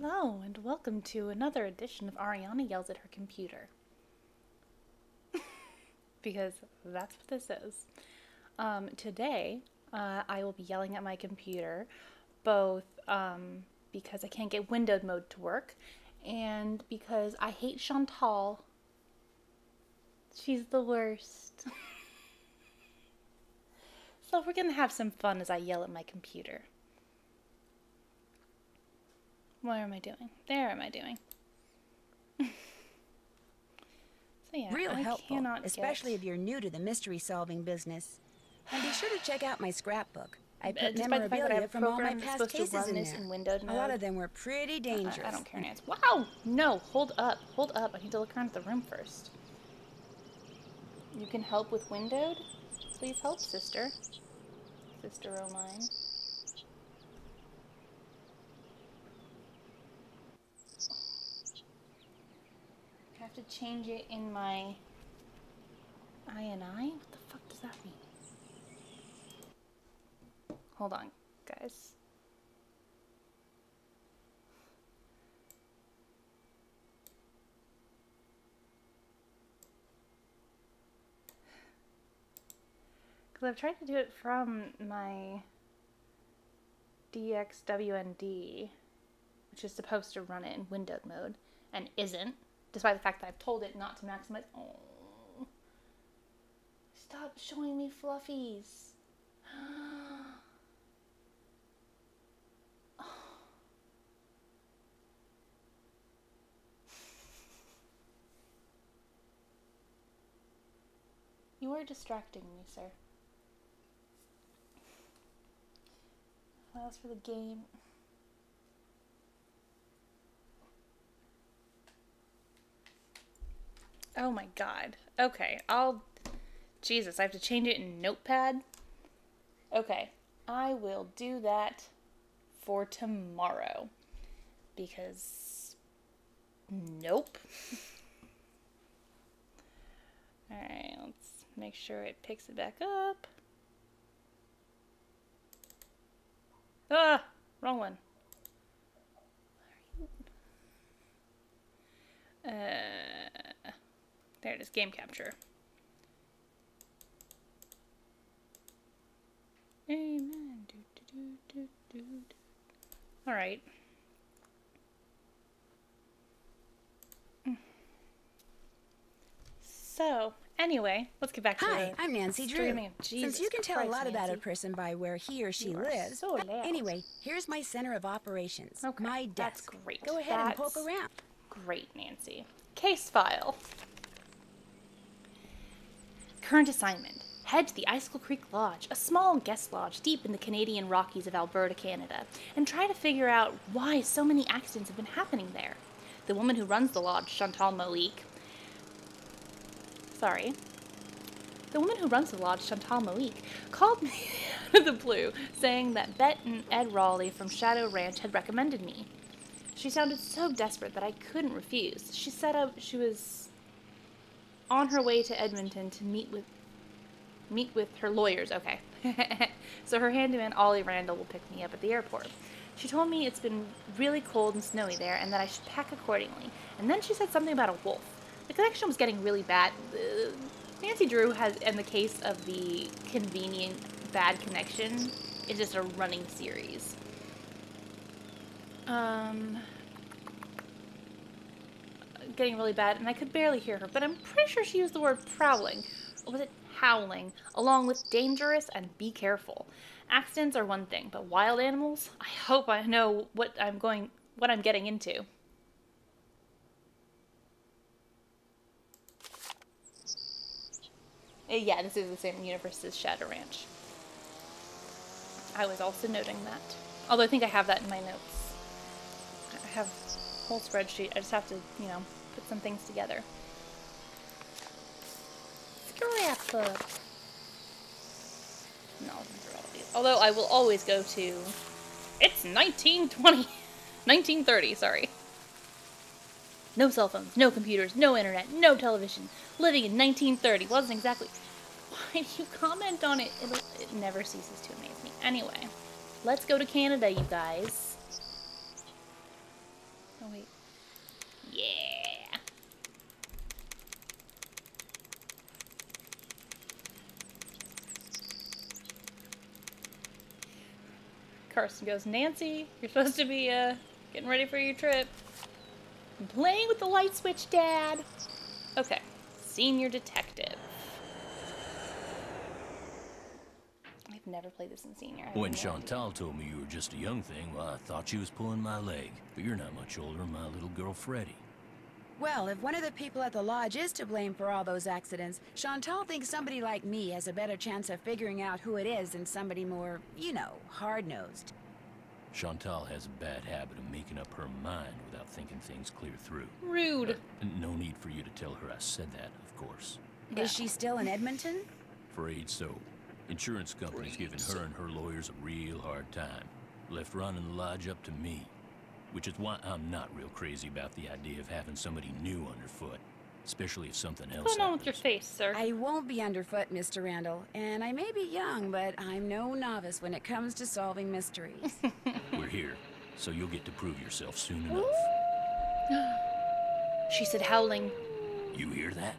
Hello, and welcome to another edition of Ariana Yells at Her Computer. Because that's what this is. Today, I will be yelling at my computer, both because I can't get windowed mode to work, and because I hate Chantal. She's the worst. So we're gonna have some fun as I yell at my computer. What am I doing? There am I doing? So yeah, Real I helpful, cannot especially if you're new to the mystery-solving business. And be sure to check out my scrapbook. I put Despite the fact that I memorabilia have from all my programs past supposed to cases run in this there. in windowed A mode. lot of them were pretty dangerous. I don't care, Nancy. Wow! No, hold up. Hold up. I need to look around the room first. You can help with windowed? Please help, sister. Sister o' mine. I have to change it in my INI? What the fuck does that mean? Hold on, guys. Because I've tried to do it from my DXWND, which is supposed to run it in windowed mode, and isn't, despite the fact that I've told it not to maximize. Oh. Stop showing me fluffies. You are distracting me, sir. Files for the game. Oh my god. Okay, Jesus, I have to change it in Notepad? Okay, I will do that for tomorrow. Because... Nope. Alright, let's make sure it picks it back up. Ah! Wrong one. There it is, game capture. Amen. Alright. So, anyway, let's get back to Hi, I'm Nancy Drew. streaming. Jesus Since you can tell Christ, a lot about Nancy. a person by where he or she You are lives. so loud. Anyway, here's my center of operations. Okay, My that's desk. great. Go ahead and poke around. Great, Nancy. Case file. Current assignment. Head to the Icicle Creek Lodge, a small guest lodge deep in the Canadian Rockies of Alberta, Canada, and try to figure out why so many accidents have been happening there. The woman who runs the lodge, Chantal Malik, called me out of the blue, saying that Bet and Ed Raleigh from Shadow Ranch had recommended me. She sounded so desperate that I couldn't refuse. She said she was on her way to Edmonton to meet with her lawyers. Okay. So her handyman, Ollie Randall, will pick me up at the airport. She told me it's been really cold and snowy there and that I should pack accordingly. And then she said something about a wolf. The connection was getting really bad. Nancy Drew has, in the case of the convenient bad connection, is just a running series. Getting really bad, and I could barely hear her, but I'm pretty sure she used the word prowling, or was it howling, along with dangerous and be careful. Accidents are one thing, but wild animals? I hope I know what I'm getting into. Yeah, this is the same universe as Shadow Ranch. I was also noting that. Although I think I have that in my notes. I have a whole spreadsheet. I just have to, put some things together. Scrapbook. No, these are all these. Although I will always go to... It's 1930, sorry. No cell phones, no computers, no internet, no television. Living in 1930 wasn't exactly... Why do you comment on it? It never ceases to amaze me. Anyway, let's go to Canada, you guys. Oh, wait. Yeah. Carson goes, Nancy, you're supposed to be, getting ready for your trip. I'm playing with the light switch, Dad. Okay. Senior detective. I've never played this in senior. When Chantal told me you were just a young thing, well, I thought she was pulling my leg. But you're not much older than my little girl, Freddie. Well, if one of the people at the lodge is to blame for all those accidents, Chantal thinks somebody like me has a better chance of figuring out who it is than somebody more, you know, hard-nosed. Chantal has a bad habit of making up her mind without thinking things clear through. Rude. No need for you to tell her I said that, of course. No. Is she still in Edmonton? Afraid so. Insurance company's giving her and her lawyers a real hard time. Left running the lodge up to me. Which is why I'm not real crazy about the idea of having somebody new underfoot. Especially if something else What's going on with your happens. face, sir? I won't be underfoot, Mr. Randall, and I may be young, but I'm no novice when it comes to solving mysteries. We're here, so you'll get to prove yourself soon enough. She said howling. You hear that?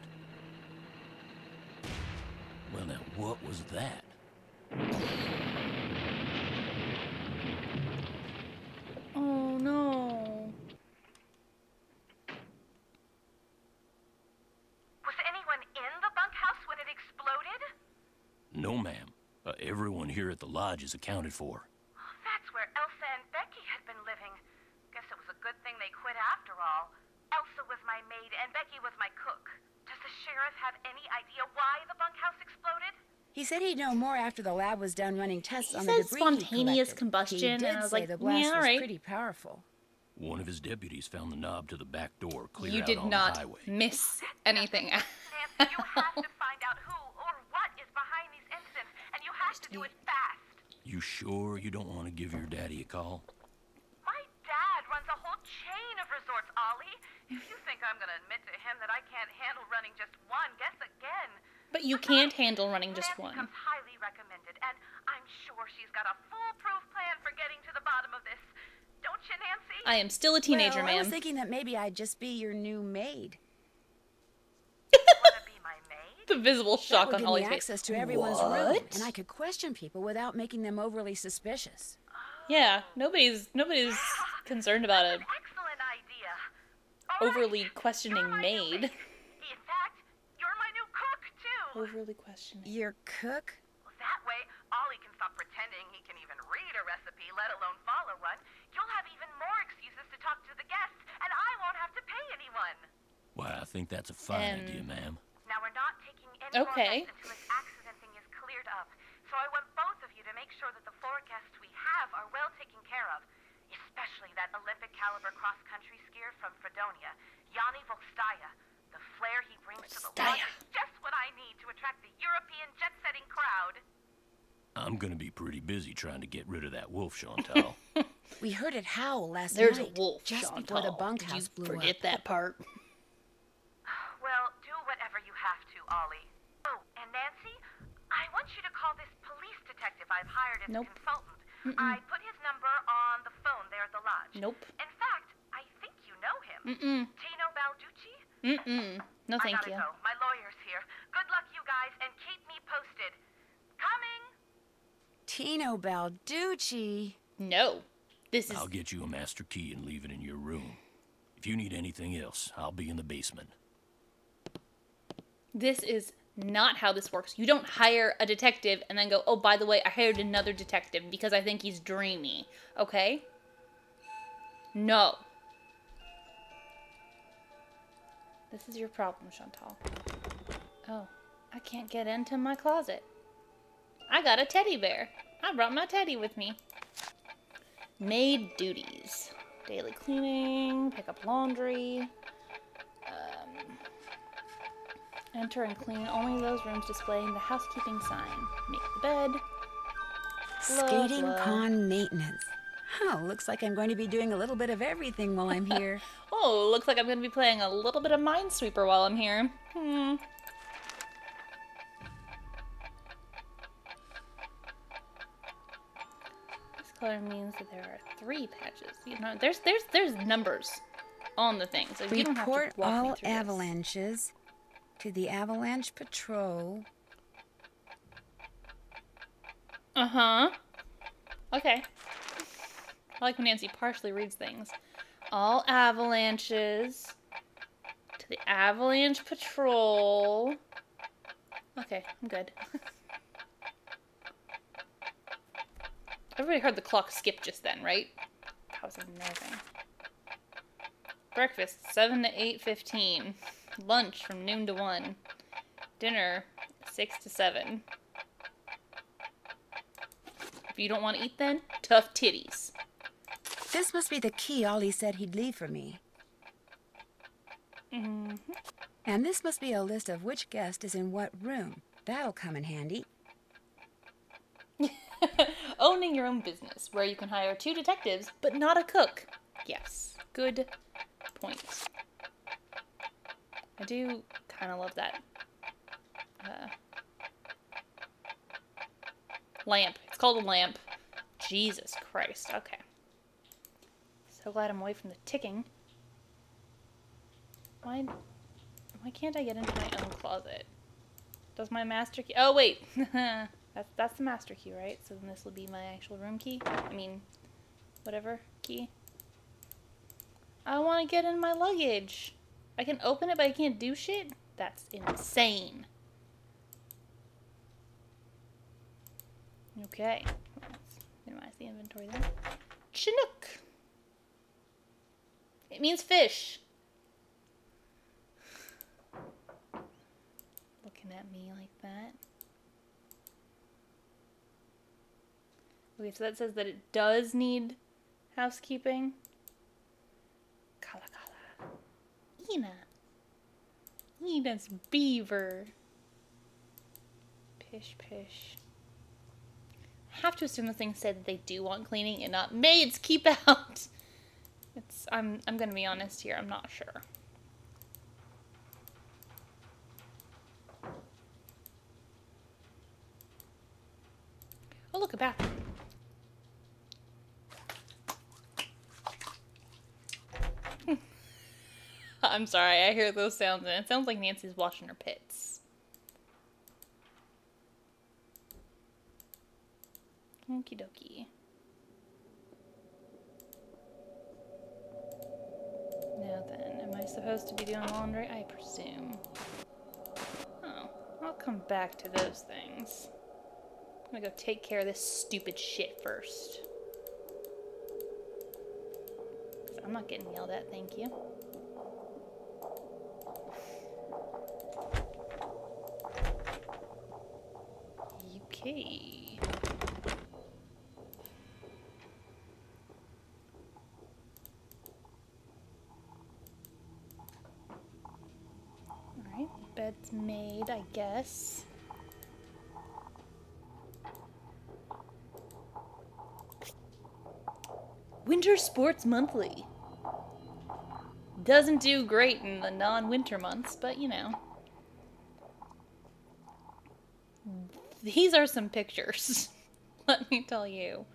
Well, now, what was that? Oh, no. Was anyone in the bunkhouse when it exploded? No, ma'am. Everyone here at the lodge is accounted for. That's where Elsa and Becky had been living. Guess it was a good thing they quit after all. Elsa was my maid and Becky was my cook. Does the sheriff have any idea why the bunkhouse exploded? He said he'd know more after the lab was done running tests He on said the debris spontaneous he collected. combustion, He did and I was say like, the blast yeah, was alright. pretty powerful. One of his deputies found the knob to the back door clear You out did on not the highway. miss anything. Nancy, you have to find out who or what is behind these incidents, and you have to do it fast. You sure you don't want to give your daddy a call? My dad runs a whole chain of resorts, Ollie. If you think I'm gonna admit to him that I can't handle running just one, guess again. But you can't handle running just Nancy one. comes highly recommended, and I'm sure she's got a foolproof plan for getting to the bottom of this. Don't you, Nancy? I am still a teenager, well, I was ma'am. thinking that maybe I'd just be your new maid. Wanna be my maid? The visible That shock would on give Ollie's me face. access to everyone's room, What? and I could question people without making them overly suspicious. Yeah, nobody's concerned about a Excellent idea. All right, overly questioning you're my new maid. In fact, you're my new cook, too. Overly questioning. Your cook? Well, that way, Ollie can stop pretending he can even read a recipe, let alone follow one. You'll have even more excuses to talk to the guests, and I won't have to pay anyone. Why, I think that's a fine idea, ma'am. Now, we're not taking any more Okay. guests until this accident thing is cleared up. So I want both of you to make sure that the four guests we have are well taken care of. Especially that Olympic caliber cross-country skier from Fredonia, Yanni Volstaya. The flair he brings to the lodge Volstaya. is just what I need to attract the European jet-setting crowd. I'm gonna be pretty busy trying to get rid of that wolf, Chantal. We heard it howl last There's night. a wolf, just Chantal. before the Did bunkhouse you blew forget up. that part? Well, do whatever you have to, Ollie. Oh, and Nancy, I want you to call this police detective I've hired as Nope. a consultant. I put his number on the phone there at the lodge. Nope. In fact, I think you know him. Tino Balducci? No, thank I gotta you. go. My lawyer's here. Good luck, you guys, and keep me posted. Coming! Tino Balducci. No. This is I'll get you a master key and leave it in your room. If you need anything else, I'll be in the basement. not how this works. You don't hire a detective and then go, oh, by the way, I hired another detective because I think he's dreamy. Okay? No. This is your problem, Chantal. Oh, I can't get into my closet. I got a teddy bear. I brought my teddy with me. Maid duties. Daily cleaning, pick up laundry. Enter and clean only those rooms displaying the housekeeping sign. Make the bed. Blah, Skating blah. con maintenance. Oh, looks like I'm going to be doing a little bit of everything while I'm here. Oh, looks like I'm going to be playing a little bit of Minesweeper while I'm here. This color means that there are 3 patches. You know, there's numbers. on the thing, so you don't have to Report walk me all through this. avalanches to the Avalanche Patrol. Uh-huh. Okay. I like when Nancy partially reads things. All avalanches to the Avalanche Patrol. Okay, I'm good. Everybody heard the clock skip just then, right? That was unnerving. Breakfast, 7 to 8:15. Lunch from noon to 1. Dinner, 6 to 7. If you don't want to eat then, tough titties. This must be the key Ollie said he'd leave for me. Mm-hmm. And this must be a list of which guest is in what room. That'll come in handy. Owning your own business, where you can hire 2 detectives, but not a cook. Yes, good point. I do kind of love that. Lamp. It's called a lamp. Jesus Christ. Okay. So glad I'm away from the ticking. Why can't I get into my own closet? Does my master key... Oh, wait. That's the master key, right? So then this will be my actual room key? I mean, whatever key. I want to get in my luggage. I can open it, but I can't do shit? That's insane. Okay. Let's minimize the inventory there. Chinook. It means fish. Looking at me like that. Okay, so that says that it does need housekeeping. Kala kala. Ina. Ina's beaver. Pish pish. I have to assume the thing said that they do want cleaning and not maids keep out. I'm gonna be honest here, I'm not sure. Oh look, a bathroom. I'm sorry, I hear those sounds and it sounds like Nancy's washing her pits. Okie dokie. Now then, am I supposed to be doing laundry? I presume. Oh, I'll come back to those things. I'm gonna go take care of this stupid shit first. 'Cause I'm not getting yelled at, thank you. Okay. Alright, bed's made, I guess. Winter Sports Monthly. Doesn't do great in the non-winter months, but you know. These are some pictures, let me tell you.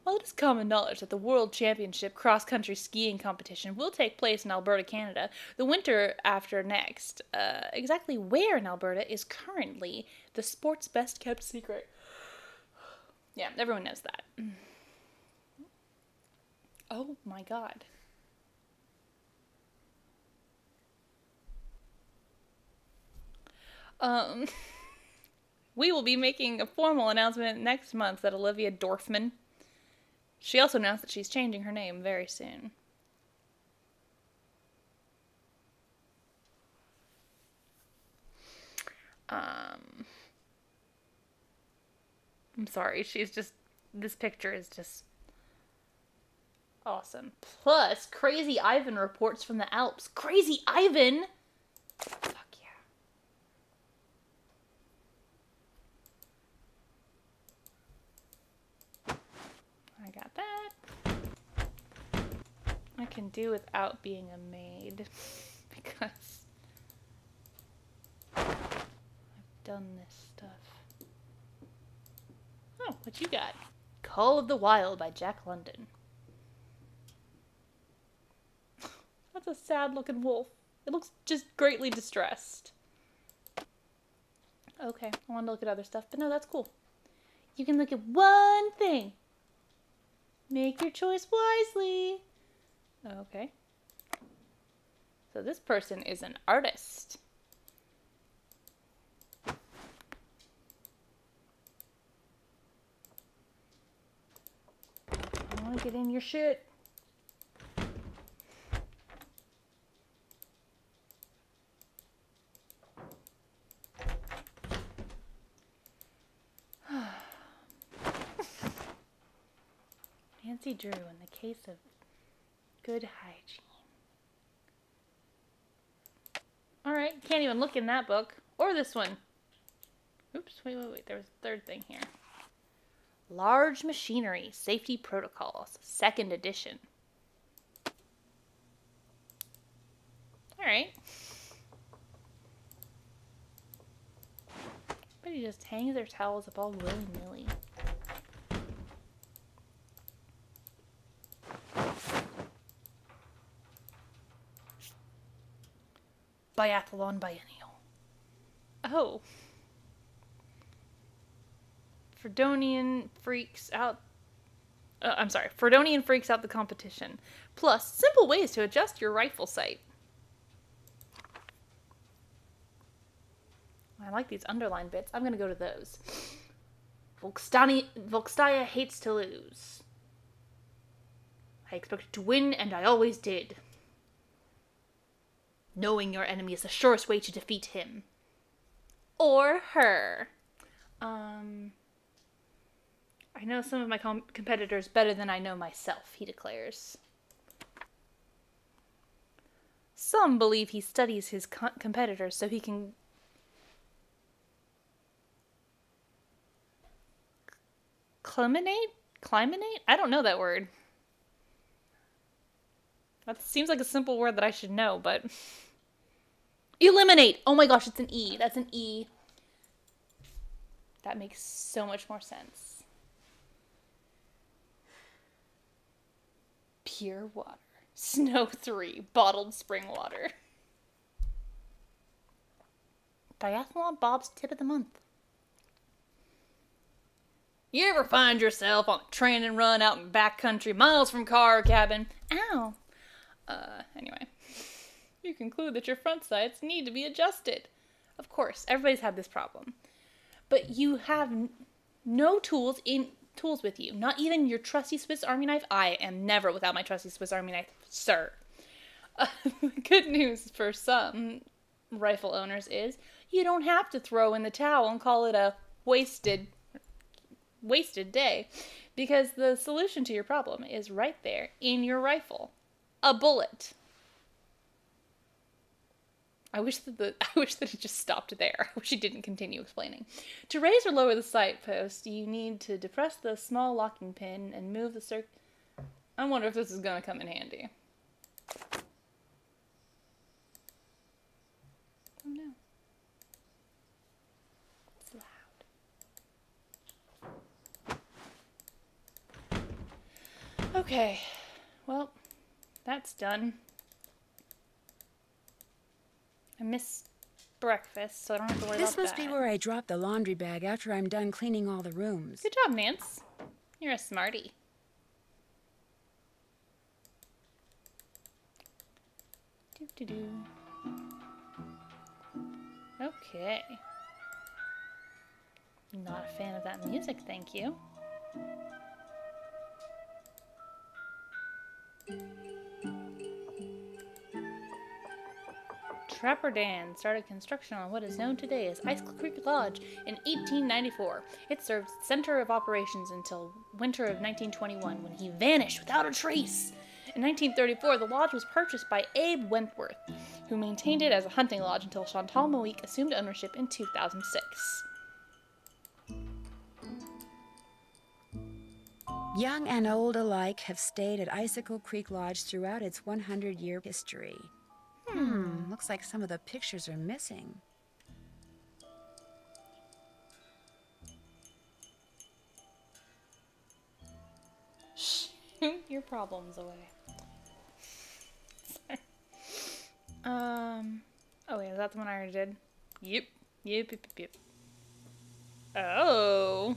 While it is common knowledge that the World Championship cross-country skiing competition will take place in Alberta, Canada, the winter after next, exactly where in Alberta is currently the sport's best-kept secret. Yeah, everyone knows that. Oh my god. We will be making a formal announcement next month that Olivia Dorfman. She also announced that she's changing her name very soon. I'm sorry, this picture is just awesome. Plus, Crazy Ivan reports from the Alps. Crazy Ivan? Fuck yeah. I got that. I can do without being a maid because I've done this stuff. Oh, what you got? Call of the Wild by Jack London. That's a sad-looking wolf. It looks just greatly distressed. Okay, I wanted to look at other stuff, but no, that's cool. You can look at one thing. Make your choice wisely. Okay. So this person is an artist. I want to get in your shit. Nancy Drew in the case of good hygiene. Alright, can't even look in that book. Or this one. Oops, wait. There was a third thing here. Large Machinery, Safety Protocols, 2nd edition. Alright. Everybody just hangs their towels up all willy-nilly. Biathlon Biennial. Oh. Fredonian freaks out the competition. Plus, simple ways to adjust your rifle sight. I like these underlined bits. I'm going to go to those. Volkstaya hates to lose. I expected to win, and I always did. Knowing your enemy is the surest way to defeat him. Or her. I know some of my competitors better than I know myself, he declares. Some believe he studies his competitors so he can climinate? I don't know that word. That seems like a simple word that I should know, but... Eliminate! Oh my gosh, it's an E. That's an E. That makes so much more sense. Pure water. Snow 3. Bottled spring water. Biathlon Bob's tip of the month. You ever find yourself on a training run out in backcountry, miles from car or cabin? Ow! Anyway. You conclude that your front sights need to be adjusted. Of course, everybody's had this problem. But you have no tools with you. Not even your trusty Swiss Army knife. I am never without my trusty Swiss Army knife, sir. Good news for some rifle owners is you don't have to throw in the towel and call it a wasted day, because the solution to your problem is right there in your rifle. A bullet. I wish that it just stopped there. I wish he didn't continue explaining. To raise or lower the sight post, you need to depress the small locking pin and move the circ... I wonder if this is going to come in handy. Oh no. It's loud. Okay. Well, that's done. I missed breakfast, so I don't have to worry about that. This must be where I drop the laundry bag after I'm done cleaning all the rooms. Good job, Nance. You're a smarty. Doo-doo-doo. Okay. Not a fan of that music, thank you. Trapper Dan started construction on what is known today as Icicle Creek Lodge in 1894. It served as center of operations until winter of 1921, when he vanished without a trace. In 1934, the lodge was purchased by Abe Wentworth, who maintained it as a hunting lodge until Chantal Moique assumed ownership in 2006. Young and old alike have stayed at Icicle Creek Lodge throughout its 100-year history. Looks like some of the pictures are missing. Shoot your problems away. Sorry. Oh yeah, that's the one I already did. Yep. Oh.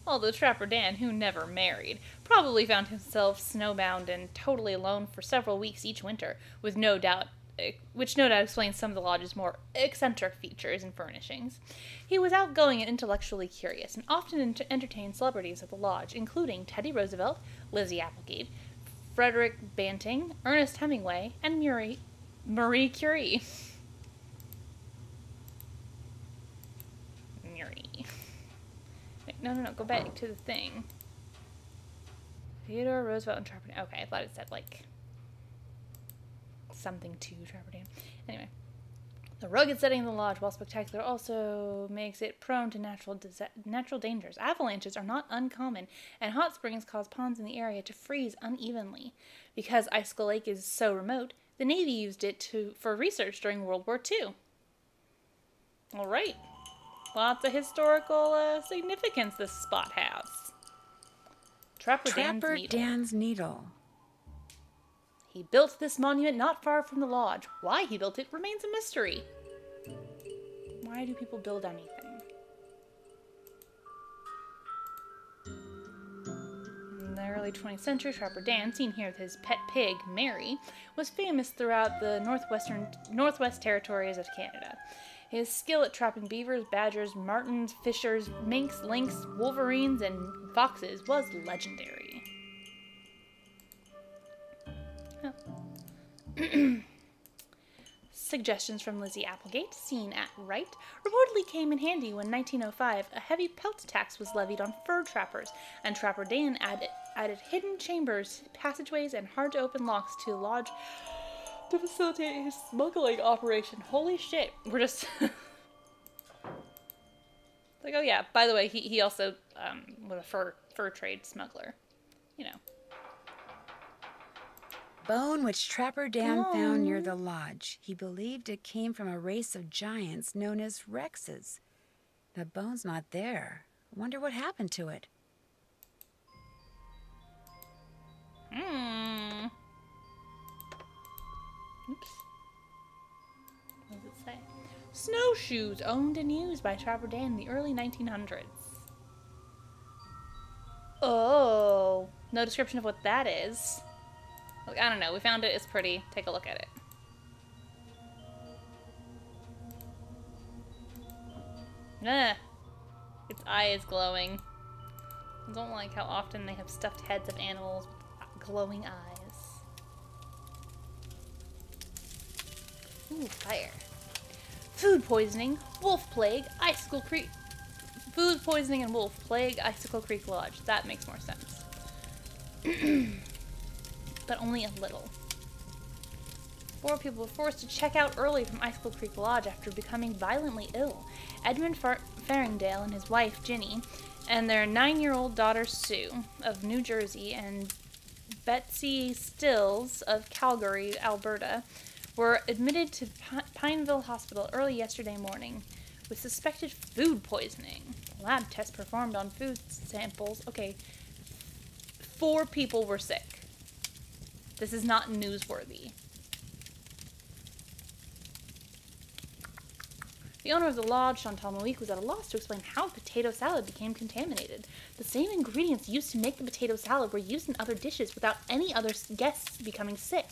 Although Trapper Dan, who never married, probably found himself snowbound and totally alone for several weeks each winter, which no doubt explains some of the lodge's more eccentric features and furnishings. He was outgoing and intellectually curious, and often entertained celebrities at the lodge, including Teddy Roosevelt, Lizzie Applegate, Frederick Banting, Ernest Hemingway, and Marie Curie. No, go back to the thing. Theodore Roosevelt and Trapper Dan. Okay, I thought it said, like, something to Trapper Dan. Anyway. The rugged setting of the lodge, while spectacular, also makes it prone to natural dangers. Avalanches are not uncommon, and hot springs cause ponds in the area to freeze unevenly. Because Icicle Lake is so remote, the Navy used it for research during World War II. All right. Lots of historical significance this spot has. Trapper Dan's Needle. He built this monument not far from the lodge. Why he built it remains a mystery. Why do people build anything? In the early 20th century, Trapper Dan, seen here with his pet pig, Mary, was famous throughout the Northwest Territories of Canada. His skill at trapping beavers, badgers, martens, fishers, minks, lynx, wolverines, and foxes was legendary. Oh. Suggestions from Lizzie Applegate, seen at right, reportedly came in handy when 1905 a heavy pelt tax was levied on fur trappers, and Trapper Dan added hidden chambers, passageways, and hard-to-open locks to the lodge to facilitate his smuggling operation. Holy shit. We're just... like, oh yeah, by the way, he also was a fur trade smuggler. You know. Bone which Trapper Dan found near the lodge. He believed it came from a race of giants known as Rexes. The bone's not there. I wonder what happened to it. Oops. What does it say? Snowshoes owned and used by Trapper Dan in the early 1900s. Oh. No description of what that is. Look, I don't know. We found it. It's pretty. Take a look at it. Its eye is glowing. I don't like how often they have stuffed heads of animals with glowing eyes. Ooh, fire. Food poisoning, wolf plague, Icicle Creek. Food poisoning and wolf plague, Icicle Creek Lodge. That makes more sense. But only a little. 4 people were forced to check out early from Icicle Creek Lodge after becoming violently ill. Edmund Farringdale and his wife, Ginny, and their 9-year-old daughter, Sue, of New Jersey, and Betsy Stills of Calgary, Alberta, were admitted to Pineville Hospital early yesterday morning with suspected food poisoning. Lab tests performed on food samples. Okay, 4 people were sick. This is not newsworthy. The owner of the lodge, Chantal Moique, was at a loss to explain how potato salad became contaminated. The same ingredients used to make the potato salad were used in other dishes without any other guests becoming sick,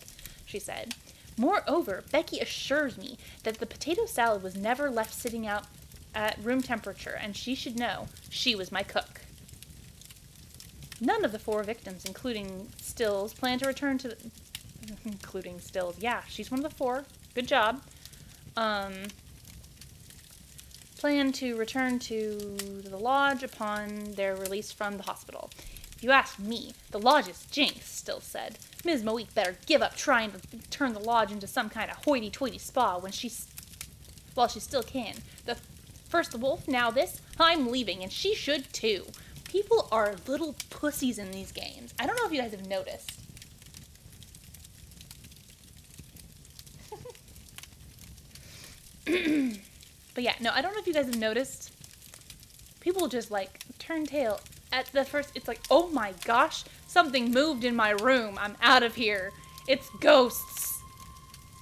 she said. Moreover, Becky assures me that the potato salad was never left sitting out at room temperature, and she should know she was my cook. None of the 4 victims, including Stills, plan to return to the... Including Stills. Yeah, she's one of the 4. Good job. Plan to return to the lodge upon their release from the hospital. If you ask me, the lodge is jinxed, Stills said. Ms. Moique better give up trying to turn the lodge into some kind of hoity-toity spa while she still can. First the wolf, now this. I'm leaving, and she should too. People are little pussies in these games. I don't know if you guys have noticed. But yeah, no, I don't know if you guys have noticed. People just, like, turn tail at the first. It's like, oh my gosh, something moved in my room. I'm out of here. It's ghosts.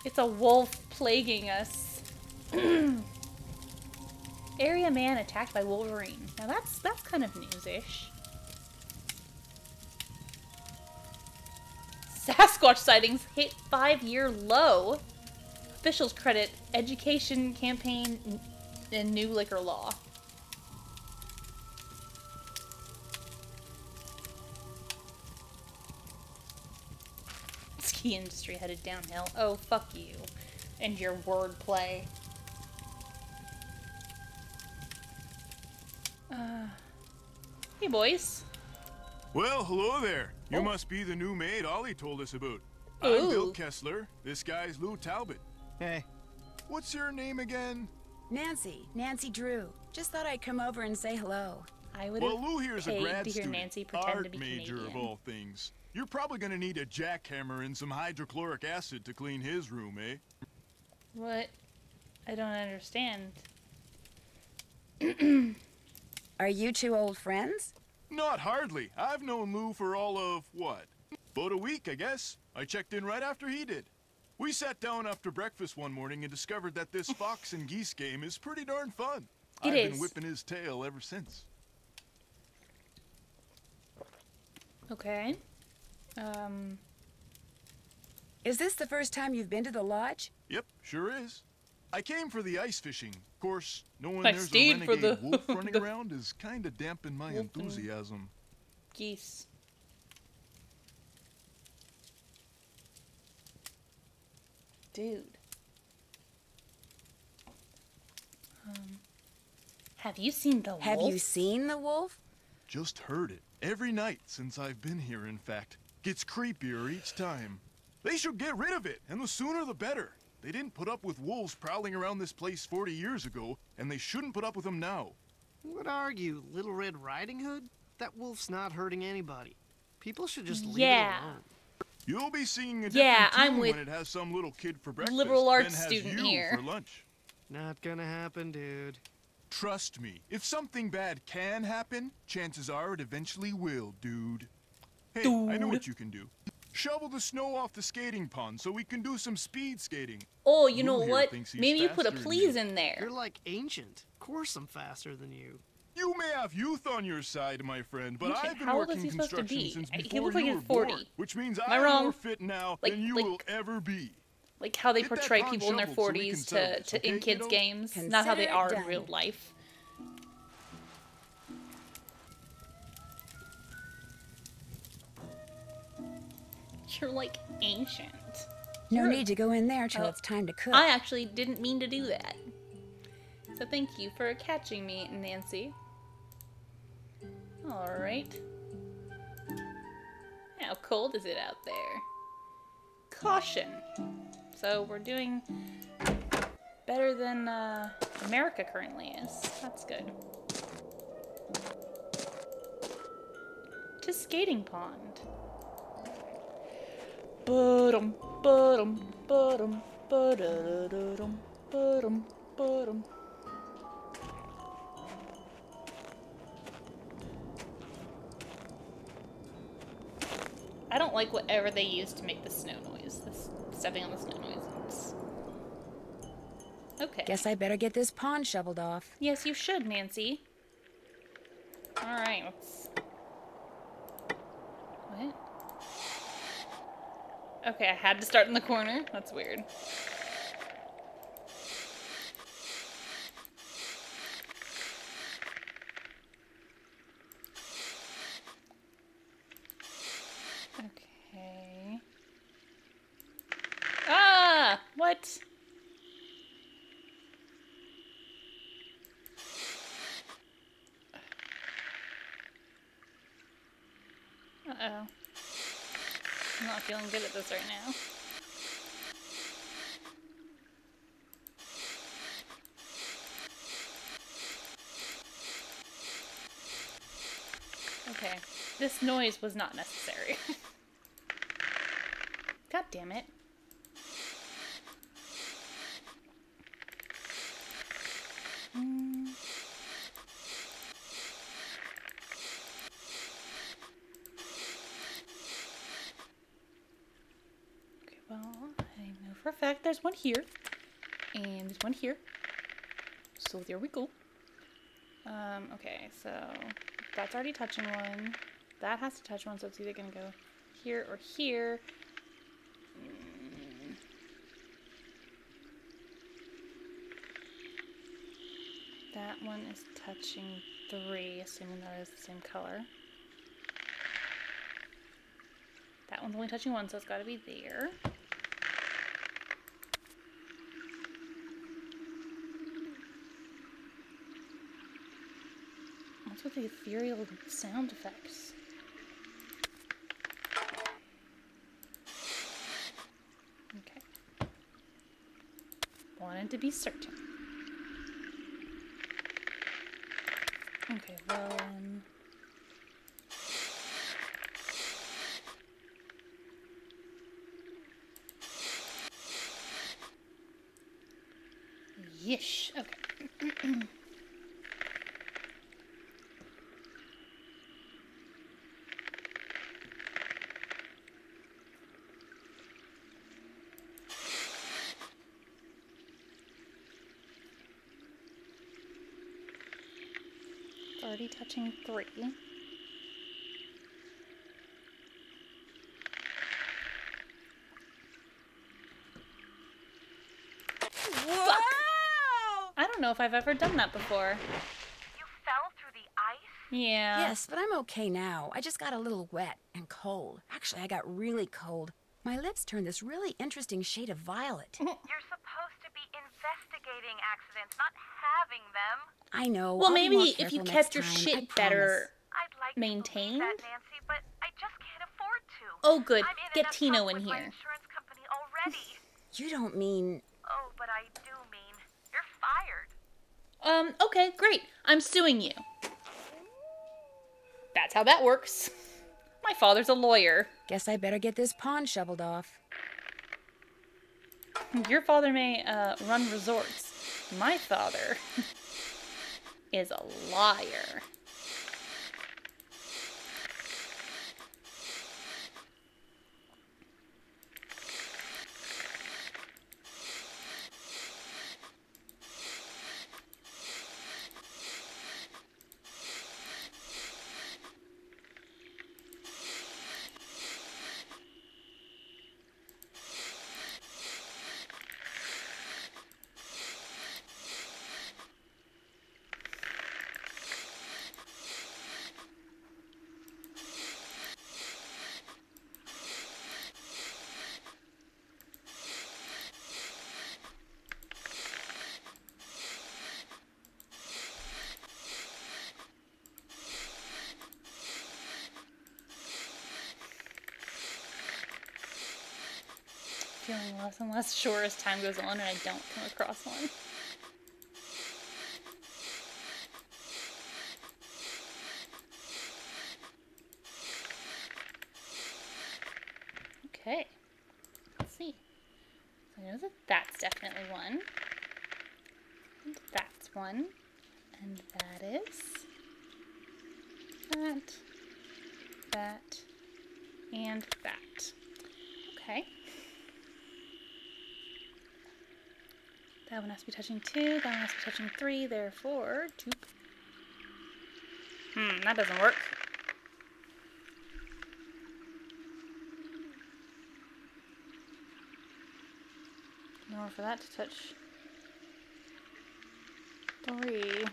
It's a wolf plaguing us. Area man attacked by Wolverine. Now that's kind of news-ish. Sasquatch sightings hit 5-year low. Officials credit education campaign and new liquor law. Ski industry headed downhill. Oh, fuck you. And your wordplay. Hey, boys. Well, hello there. You must be the new maid Ollie told us about. I'm Bill Kessler. This guy's Lou Talbot. Hey. What's your name again? Nancy. Nancy Drew. Just thought I'd come over and say hello. I would have Well, Lou here's a paid grad to hear student, Nancy pretend art to be major Canadian. of all things. You're probably gonna need a jackhammer and some hydrochloric acid to clean his room, eh? What? I don't understand. Are you two old friends? Not hardly. I've known Lou for all of, what? About a week, I guess. I checked in right after he did. We sat down after breakfast one morning and discovered that this fox and geese game is pretty darn fun. I've been whipping his tail ever since. Okay. Is this the first time you've been to the lodge? Yep, sure is. I came for the ice fishing. Of course, knowing I there's a stayed for renegade the- wolf running around is kinda dampened my Wolf and- enthusiasm. Geese. Dude. Have you seen the wolf? Have you seen the wolf? Just heard it. Every night since I've been here, in fact. Gets creepier each time. They should get rid of it, and the sooner the better. They didn't put up with wolves prowling around this place 40 years ago, and they shouldn't put up with them now. What are you, Little Red Riding Hood? That wolf's not hurting anybody. People should just leave Yeah. it alone. You'll be seeing a Yeah, different I'm tune with when it has some little kid for breakfast, liberal arts then has student you here. for lunch. Not gonna happen, dude. Trust me, if something bad can happen, chances are it eventually will, dude. Hey, I know what you can do. Shovel the snow off the skating pond so we can do some speed skating. Oh, you Lou know here what? thinks he's Maybe you put a faster than please you. in there. You're like ancient. Of course I'm faster than you. You may have youth on your side, my friend, but Ancient? I've been How old is working he supposed to construction be? since He before looks like you he's were 40. born, which means Am I I'm wrong? more fit now Like- than you like- will ever be. Like how they Get that portray pond people in their shoveled so we 40s can settle this, in okay, kids' kiddo? games, not how they Consider are it in done. real life. You're like ancient. No You're- need to go in there till Oh, it's time to cook. I actually didn't mean to do that. So thank you for catching me, Nancy. Alright. How cold is it out there? Caution. So we're doing better than America currently is. That's good. To skating pond. Ba-dum, ba-dum, ba-dum, ba-da-da-dum, ba-dum, ba-dum. I don't like whatever they use to make the snow noise. This stepping on the snow noise. Okay. Guess I better get this pond shoveled off. Yes, you should, Nancy. Alright, let's... What? Okay, I had to start in the corner. That's weird. Okay. Ah! What? Uh-oh. I'm not feeling good at this right now. Okay. This noise was not necessary. God damn it. Okay, well, I know for a fact there's one here. And there's one here. So there we go. Okay, so that's already touching one. That has to touch one, so it's either gonna go here or here. That one is touching 3, assuming that is the same color. That one's only touching 1, so it's gotta be there. What's with the ethereal sound effects? Okay. Wanted to be certain. Okay, well, Yish. Okay. Already touching 3. Whoa! I don't know if I've ever done that before. You fell through the ice? Yeah. Yes, but I'm okay now. I just got a little wet and cold. Actually, I got really cold. My lips turned this really interesting shade of violet. You're supposed to be investigating accidents, not having them. I know. Well, I'll be maybe more if you careful kept next your time, I shit promise. better I'd like maintained. to believe that, Nancy, but I just can't afford to. Oh, good. I'm in Get enough Tino trouble in with my here. insurance company already. You don't mean... Oh, but I do mean you're fired. Okay, great. I'm suing you. That's how that works. My father's a lawyer. Guess I better get this pond shoveled off. Your father may run resorts. My father is a liar. Feeling less and less sure as time goes on and I don't come across one. Okay, let's see. So I know that that's definitely one. And that's one. And that is... that, and that. Okay. That one has to be touching 2, that one has to be touching 3, therefore 2. That doesn't work. In order for that to touch 3.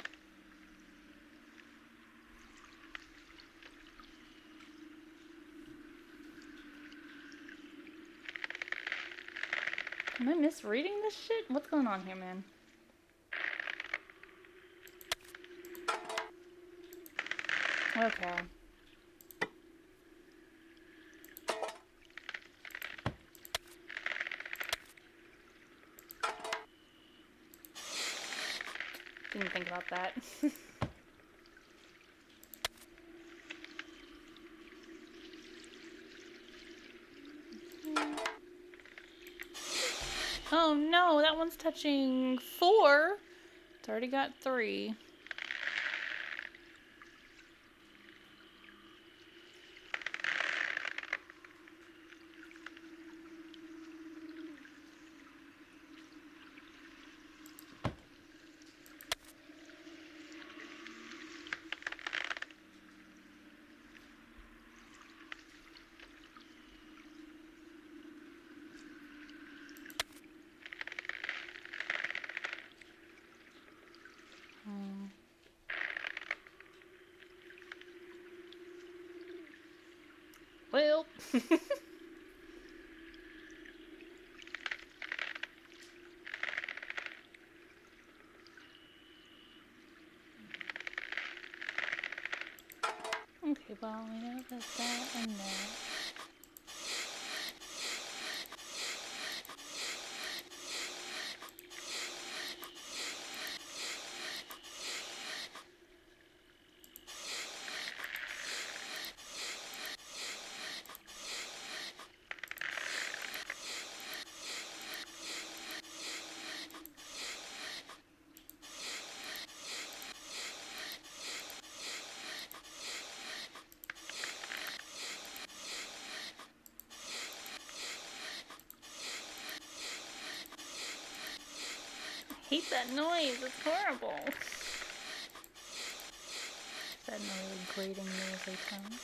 Am I misreading this shit? What's going on here, man? Okay. Didn't think about that. Oh no, that one's touching 4. It's already got 3. Okay, well, we know that that and that. I hate that noise. It's horrible. Is that in a really grating nasally tone?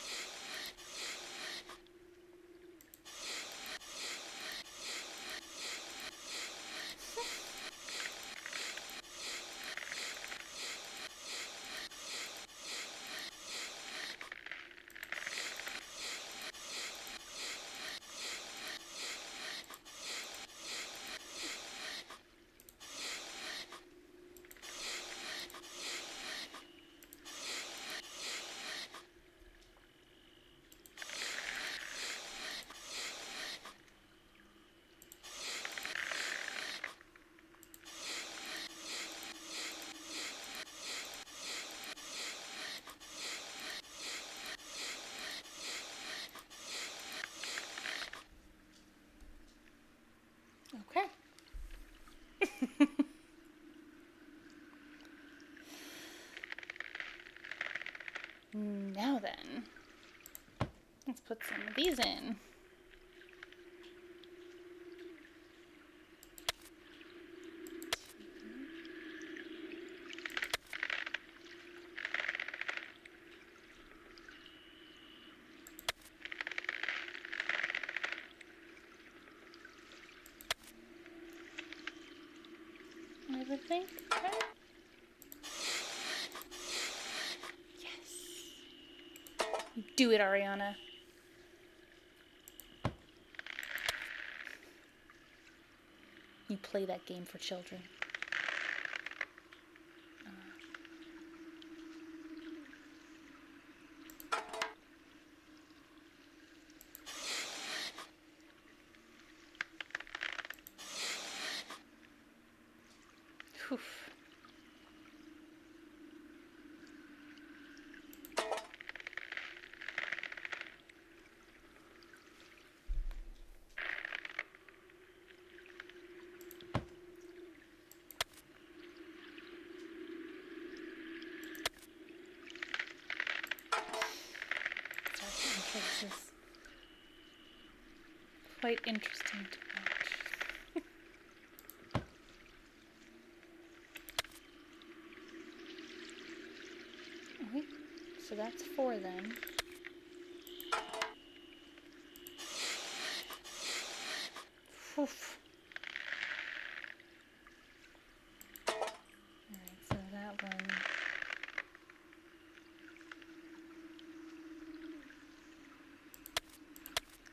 Okay. Now then, let's put some of these in. I would think. Okay. You do it, Ariana. You play that game for children. Oof. This is quite interesting to watch. Okay, so that's 4 then. Oof. Alright, so that one.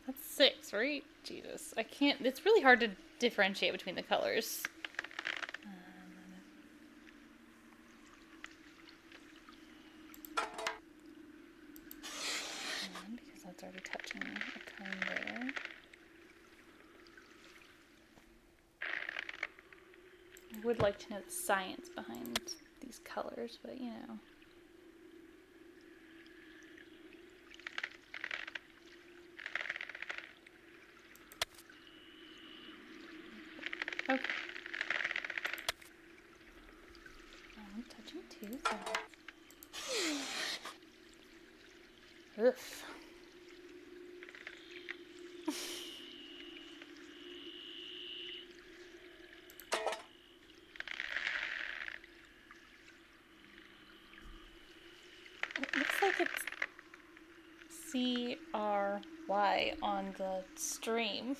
That's 6, right? Jesus. I can't. It's really hard to differentiate between the colors. Because that's already touching a tone there. I would like to know the science behind these colors, but you know. Okay. I'm touching too, so oof. It looks like it's CRY on the stream.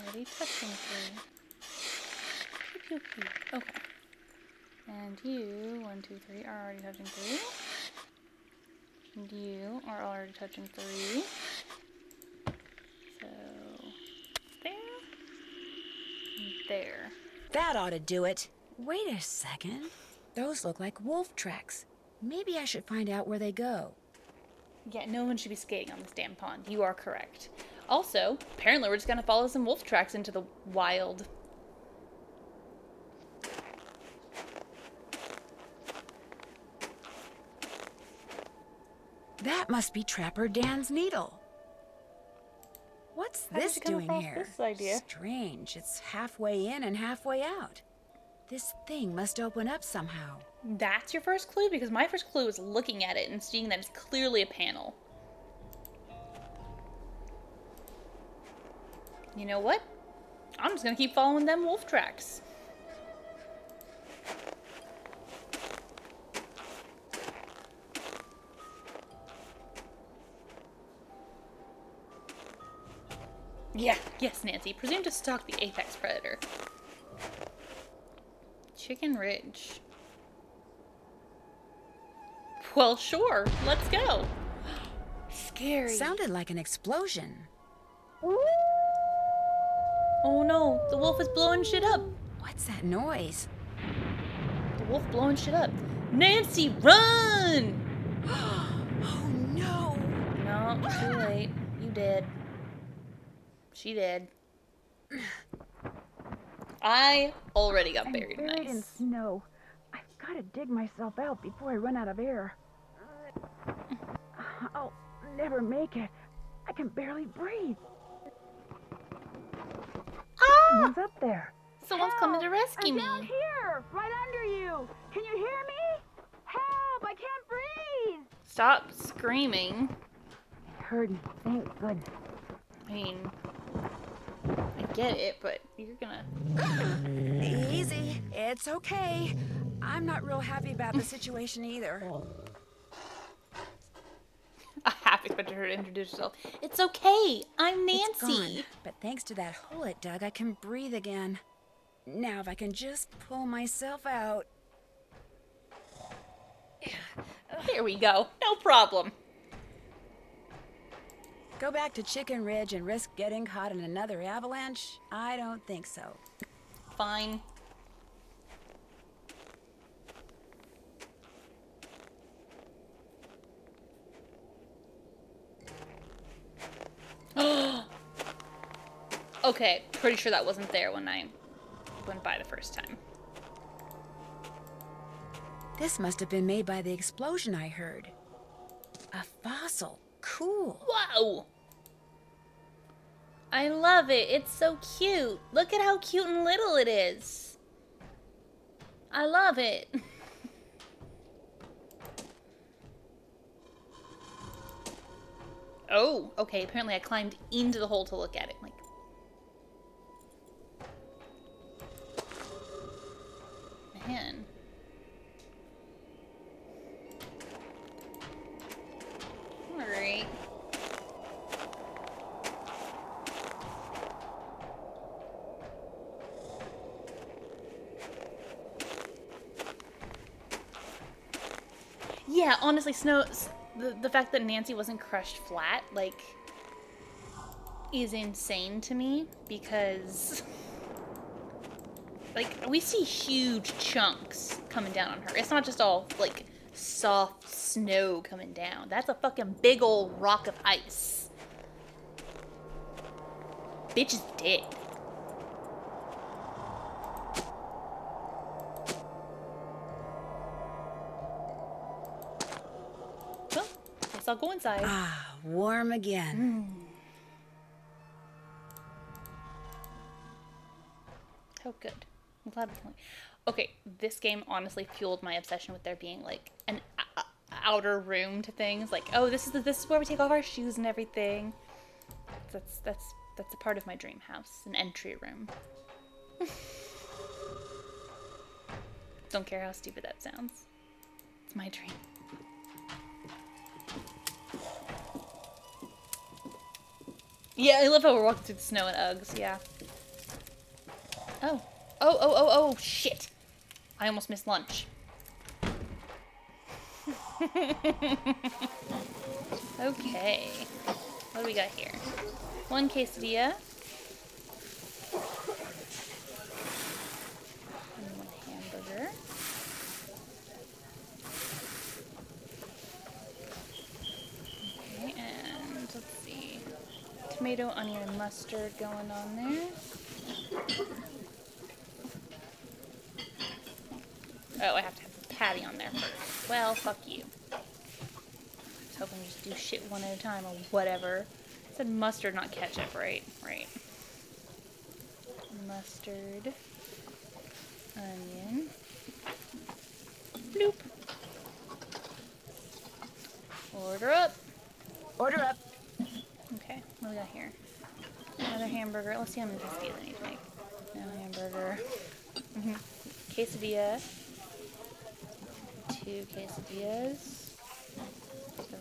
Already touching 3. Pew, pew, pew. Okay. And you, 1, 2, 3, are already touching 3. And you are already touching 3. So, there. And there. That ought to do it. Wait a second. Those look like wolf tracks. Maybe I should find out where they go. Yeah, no one should be skating on this damn pond. You are correct. Also, apparently we're just gonna follow some wolf tracks into the wild. That must be Trapper Dan's needle. What's How did this you come doing across here? this idea? Strange. It's halfway in and halfway out. This thing must open up somehow. That's your first clue? Because my first clue is looking at it and seeing that it's clearly a panel. You know what? I'm just gonna keep following them wolf tracks. Yeah, yes, Nancy. Presume to stalk the apex predator. Chicken Ridge. Well, sure. Let's go. Scary. Sounded like an explosion. Oh no, the wolf is blowing shit up. What's that noise? The wolf blowing shit up. Nancy, run! Oh no! No, too late. You did. She did. I already got buried buried in nice. snow. I've got to dig myself out before I run out of air. I'll never make it. I can barely breathe. Ah! Someone's up there. Someone's coming to rescue me. I'm down here, right under you. Can you hear me? Help! I can't breathe. Stop screaming. I heard me. Thank goodness. I mean, I get it, but you're gonna... Easy. It's okay. I'm not real happy about the situation either. I half expected her to introduce herself. It's okay. I'm It's Nancy. gone, but thanks to that hole it dug, I can breathe again. Now if I can just pull myself out. Here we go. No problem. Go back to Chicken Ridge and risk getting caught in another avalanche? I don't think so. Fine. Okay, pretty sure that wasn't there when I went by the first time. This must have been made by the explosion I heard. A fossil. Cool. Whoa! I love it. It's so cute. Look at how cute and little it is. I love it. Oh, okay. Apparently I climbed into the hole to look at it. Like, man. Alright. Yeah, honestly, the fact that Nancy wasn't crushed flat, like, is insane to me, because, like, we see huge chunks coming down on her. It's not just all, like, soft snow coming down. That's a fucking big old rock of ice. Bitch is dead. Well, guess I'll go inside. Ah, warm again. Oh, good. I'm glad it's only... Okay, this game honestly fueled my obsession with there being, like, an outer room to things. Like, oh, this is where we take off our shoes and everything. That's a part of my dream house, an entry room. Don't care how stupid that sounds. It's my dream. Yeah, I love how we're walking through the snow in Uggs, yeah. Oh. Oh, shit. I almost missed lunch. Okay. What do we got here? 1 quesadilla. And 1 hamburger. Okay, and let's see. Tomato, onion, and mustard going on there. Oh, I have to have the patty on there first. Well, fuck you. I was hoping to just do shit one at a time or whatever. It said mustard, not ketchup, right? Right. Mustard. Onion. Bloop. Order up. Order up. Okay, what do we got here? Another hamburger. Let's see how many quesadillas I need to make. No hamburger. Quesadilla. 2 quesadillas.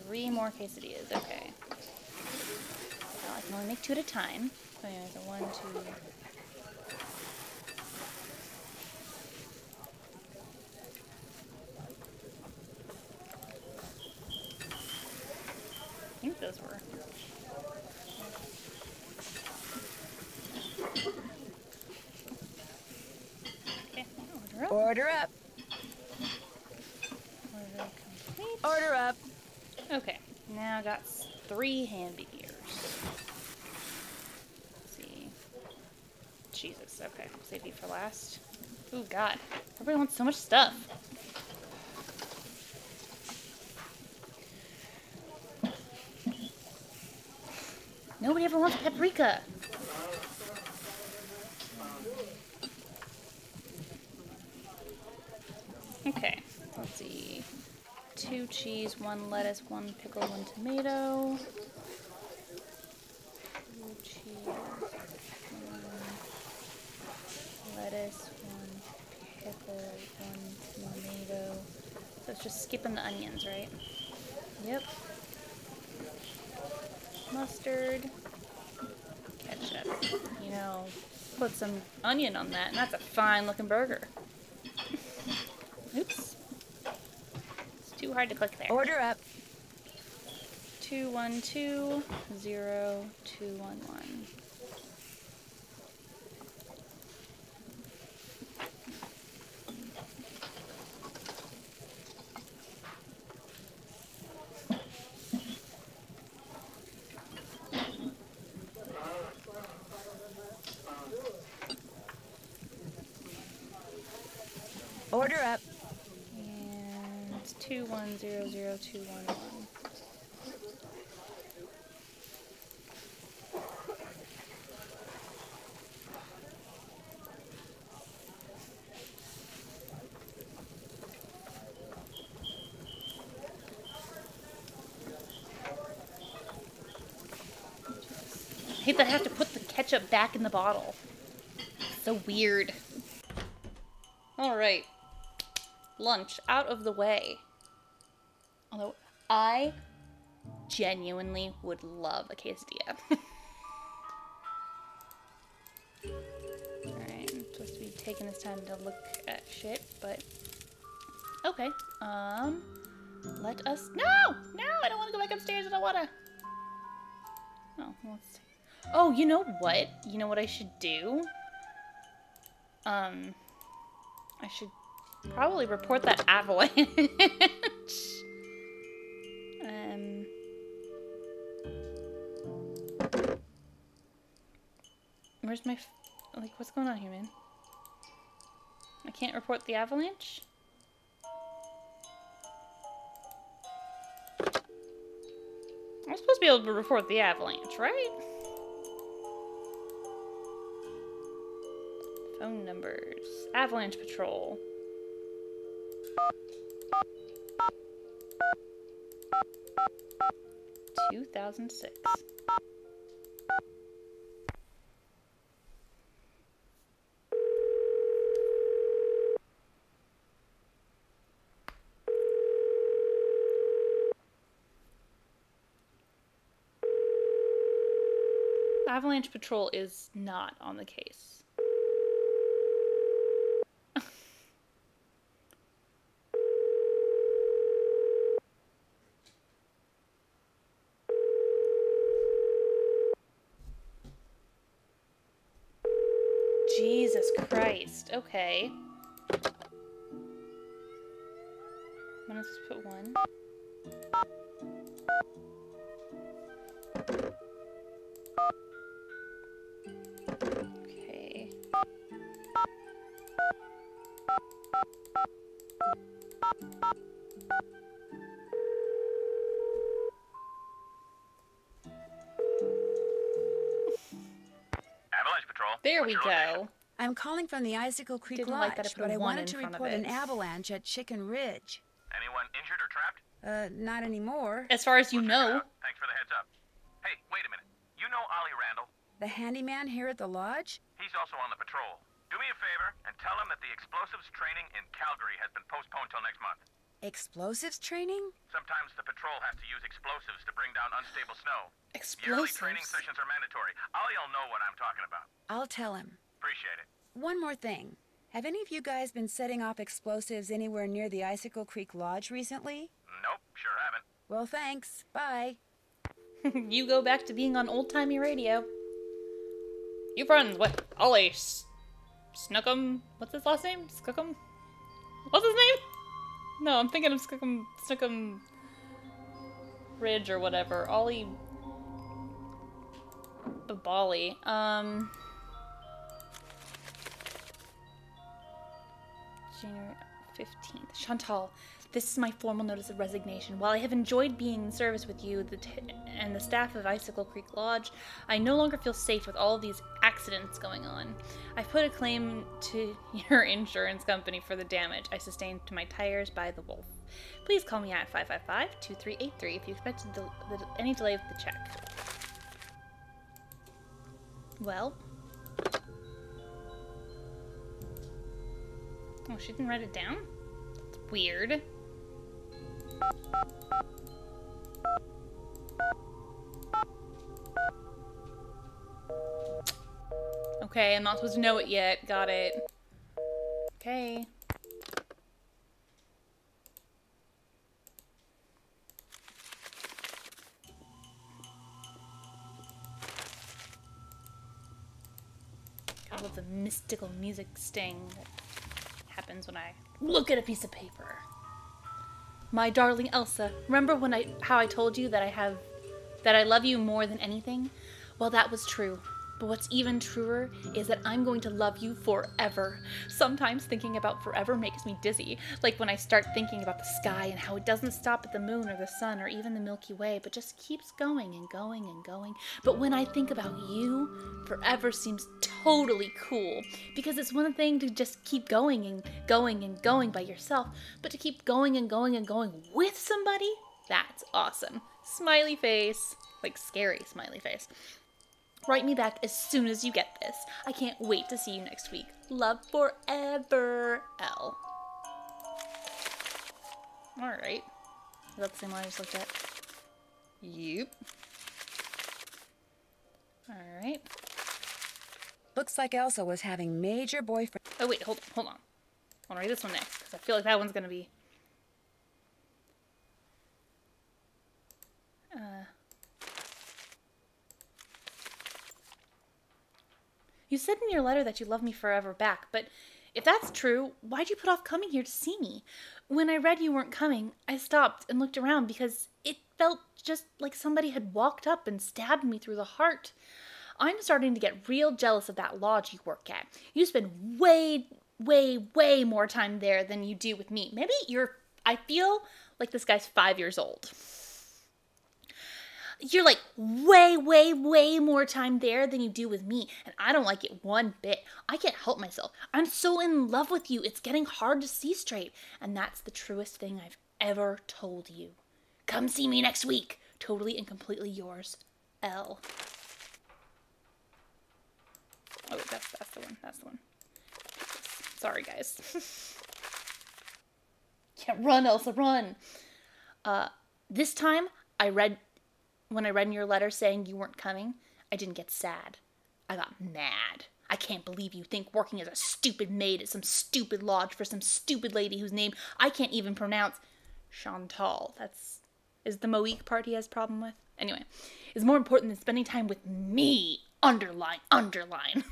3 more quesadillas. Okay. Well, I can only make 2 at a time. So yeah, so 1, 2. I think those were. Okay, order up. Order up. Order complete. Order up. Okay, now I got 3 hamburgers. Let's see. Jesus, okay, save these for last. Ooh, God. Everybody wants so much stuff. Nobody ever wants paprika. Okay, let's see. 2 cheese, 1 lettuce, 1 pickle, 1 tomato. 2 cheese, 1 lettuce, 1 pickle, 1 tomato. So it's just skipping the onions, right? Yep. Mustard. Ketchup. You know, put some onion on that, and that's a fine looking burger. Oops. It's too hard to click there. Order up. 212 0211. Order up. And 2100211. I hate that I have to put the ketchup back in the bottle. So weird. Alright. Lunch out of the way. Although I genuinely would love a quesadilla. Alright, I'm supposed to be taking this time to look at shit, but okay. Let us No! I don't want to go back upstairs. I don't want to. Oh, let's see. Oh, you know what? You know what I should do? I should probably report that avalanche. Where's my... like, what's going on here, man? I can't report the avalanche? I'm supposed to be able to report the avalanche, right? Phone numbers. Avalanche Patrol. 2006. Avalanche Patrol is not on the case. Okay. I'm gonna just put 1. Okay. Avalanche Patrol. There What's we your go. location? I'm calling from the Icicle Creek Didn't Lodge, like that I put a but I 1 wanted in to front of report an it. avalanche at Chicken Ridge. Anyone injured or trapped? Not anymore. As far as you We'll check it know. out. Thanks for the heads up. Hey, wait a minute. You know Ollie Randall? The handyman here at the lodge? He's also on the patrol. Do me a favor and tell him that the explosives training in Calgary has been postponed till next month. Explosives training? Sometimes the patrol has to use explosives to bring down unstable snow. The early training Explosives? sessions are mandatory. Ollie'll know what I'm talking about. I'll tell him. Appreciate it. One more thing. Have any of you guys been setting off explosives anywhere near the Icicle Creek Lodge recently? Nope, sure haven't. Well, thanks. Bye. You go back to being on old-timey radio. You friends, what? Ollie Snookum? What's his last name? Skookum? What's his name? No, I'm thinking of Snookum Ridge or whatever. Ollie Bali. January 15th. Chantal, this is my formal notice of resignation. While I have enjoyed being in service with you and the staff of Icicle Creek Lodge, I no longer feel safe with all of these accidents going on. I've put a claim to your insurance company for the damage I sustained to my tires by the wolf. Please call me at 555-2383 if you expect any delay with the check. Well... Oh, she didn't write it down? That's weird. Okay, I'm not supposed to know it yet. Got it. Okay. I love the mystical music sting that happens when I look at a piece of paper. My darling Elsa, remember how I told you that I love you more than anything? Well, that was true. But what's even truer is that I'm going to love you forever. Sometimes thinking about forever makes me dizzy, like when I start thinking about the sky and how it doesn't stop at the moon or the sun or even the Milky Way, but just keeps going and going and going. But when I think about you, forever seems totally cool, because it's one thing to just keep going and going and going by yourself, but to keep going and going and going with somebody, that's awesome. Smiley face, like scary smiley face. Write me back as soon as you get this. I can't wait to see you next week. Love forever, L. Alright. Is that the same one I just looked at? Yep. Alright. Looks like Elsa was having major boyfriend... Oh wait, hold on. I want to read this one next, because I feel like that one's going to be... You said in your letter that you love me forever back, but if that's true, why'd you put off coming here to see me? When I read you weren't coming, I stopped and looked around because it felt just like somebody had walked up and stabbed me through the heart. I'm starting to get real jealous of that lodge you work at. You spend way, way, way more time there than you do with me. Maybe I feel like this guy's 5 years old. You're like way, way, way more time there than you do with me, and I don't like it one bit. I can't help myself. I'm so in love with you, it's getting hard to see straight, and that's the truest thing I've ever told you. Come see me next week. Totally and completely yours, L. Oh, that's the one. That's the one. Sorry, guys. Can't run, Elsa, run. This time, when I read in your letter saying you weren't coming, I didn't get sad. I got mad. I can't believe you think working as a stupid maid at some stupid lodge for some stupid lady whose name I can't even pronounce. Chantal. Is the Moik part he has a problem with? Anyway, is more important than spending time with me. Underline, underline.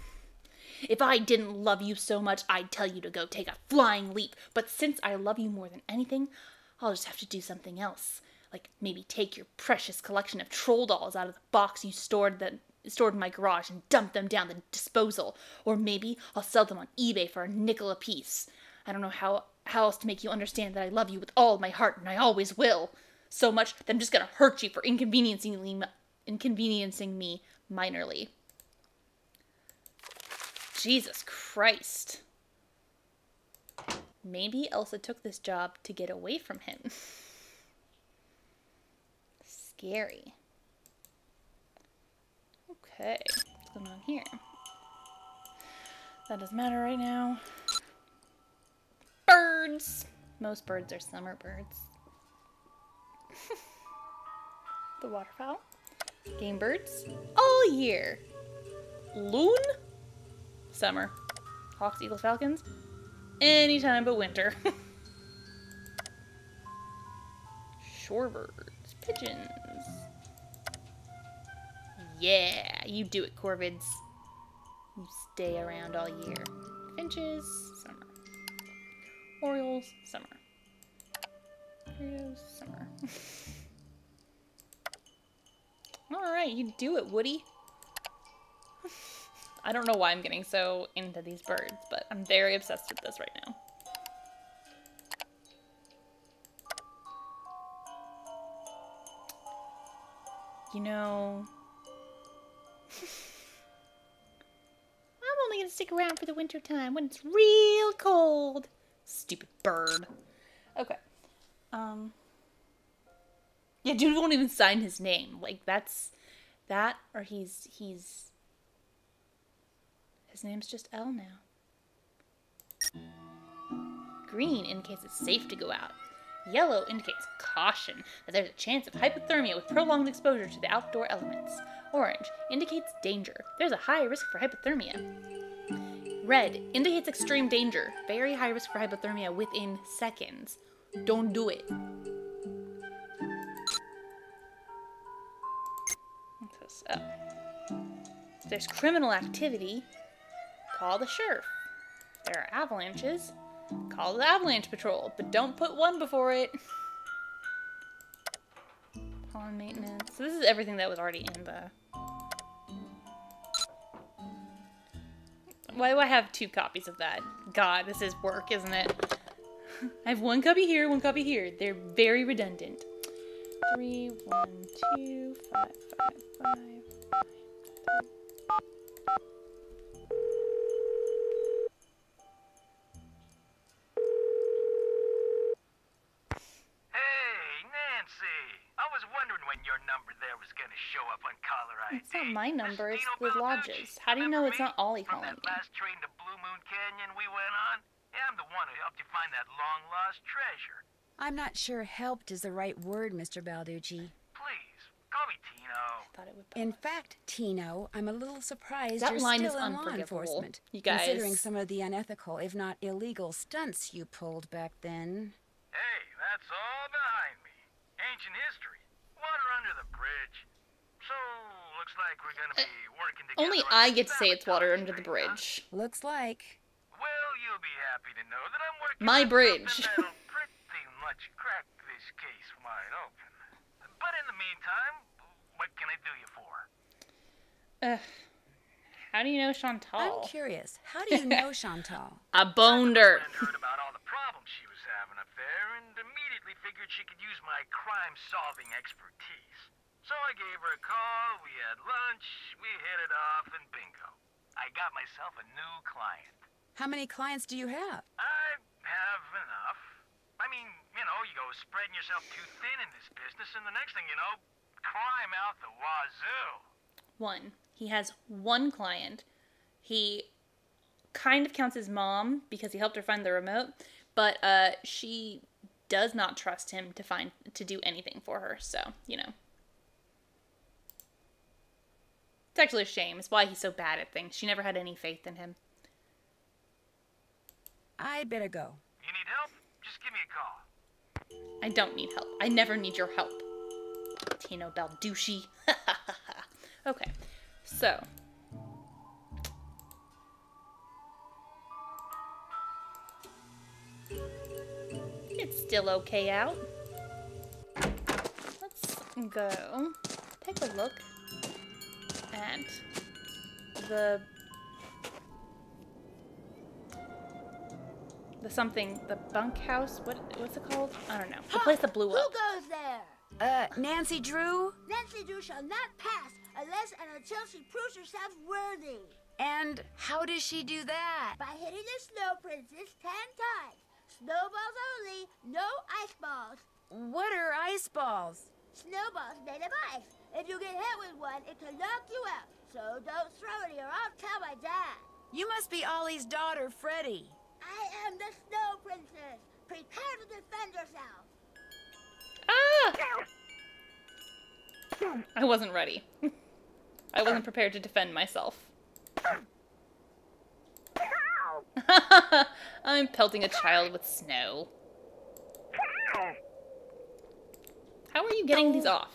If I didn't love you so much, I'd tell you to go take a flying leap. But since I love you more than anything, I'll just have to do something else. Like maybe take your precious collection of troll dolls out of the box you stored in my garage and dump them down the disposal. Or maybe I'll sell them on eBay for a nickel apiece. I don't know how else to make you understand that I love you with all my heart, and I always will. So much that I'm just gonna hurt you for inconveniencing me minorly. Jesus Christ. Maybe Elsa took this job to get away from him. Scary. Okay, what's going on here? That doesn't matter right now. Birds! Most birds are summer birds. The waterfowl. Game birds. All year. Loon? Summer. Hawks, eagles, falcons. Anytime but winter. Shorebirds. Pigeons. Yeah, you do it, corvids. You stay around all year. Finches, summer. Orioles, summer. Trios, summer. Alright, you do it, Woody. I don't know why I'm getting so into these birds, but I'm very obsessed with this right now. You know, I'm only gonna stick around for the winter time when it's real cold. Stupid bird. Okay. Yeah, dude won't even sign his name. Like, that's that, or his name's just L now. Green indicates it's safe to go out. Yellow indicates caution, that there's a chance of hypothermia with prolonged exposure to the outdoor elements. Orange indicates danger. There's a high risk for hypothermia. Red indicates extreme danger. Very high risk for hypothermia within seconds. Don't do it. What's this? Oh. If there's criminal activity, call the sheriff. If there are avalanches, call the avalanche patrol, but don't put one before it. Pond maintenance. So this is everything that was already in the... Why do I have 2 copies of that? God, this is work, isn't it? I have 1 copy here, 1 copy here. They're very redundant. 3, 1, 2, 5, 5, 5, 5, 3. It's not my number, it's the lodge's. How do you know it's not Ollie calling me? Last train to Blue Moon Canyon we went on? Yeah, I'm the one who helped you find that long-lost treasure. I'm not sure helped is the right word, Mr. Balducci. Please, call me Tino. I thought it would pause. In fact, Tino, I'm a little surprised That you're line still is in law unforgivable, enforcement, you guys. considering some of the unethical, if not illegal, stunts you pulled back then. Hey, that's all behind me. Ancient history. Water under the bridge. So, looks like we're gonna be working together. Only I get to say it's water under the bridge. Looks like. Well, you'll be happy to know that I'm working My on bridge. something that'll pretty much crack this case wide open. But in the meantime, what can I do you for? How do you know Chantal? I'm curious. How do you know Chantal? I boned her. I heard about all the problems she was having up there and immediately figured she could use my crime-solving expertise. So I gave her a call, we had lunch, we hit it off, and bingo. I got myself a new client. How many clients do you have? I have enough. I mean, you know, you go spreading yourself too thin in this business, and the next thing you know, crime out the wazoo. 1. He has 1 client. He kind of counts his mom because he helped her find the remote, but she does not trust him to do anything for her, so, you know. It's actually a shame. It's why he's so bad at things. She never had any faith in him. I'd better go. You need help? Just give me a call. I don't need help. I never need your help. Tino Balducci. Okay, so. It's still okay out. Let's go take a look at the the bunkhouse. What's it called? I don't know. The place that blew Who up. goes there? Nancy Drew? Nancy Drew shall not pass unless and until she proves herself worthy. And how does she do that? By hitting the Snow Princess 10 times. Snowballs only, no ice balls. What are ice balls? Snowballs made of ice. If you get hit with one, it can knock you out. So don't throw any or I'll tell my dad. You must be Ollie's daughter, Freddie. I am the Snow Princess. Prepare to defend yourself. Ah! I wasn't ready. I wasn't prepared to defend myself. I'm pelting a child with snow. How are you getting these off?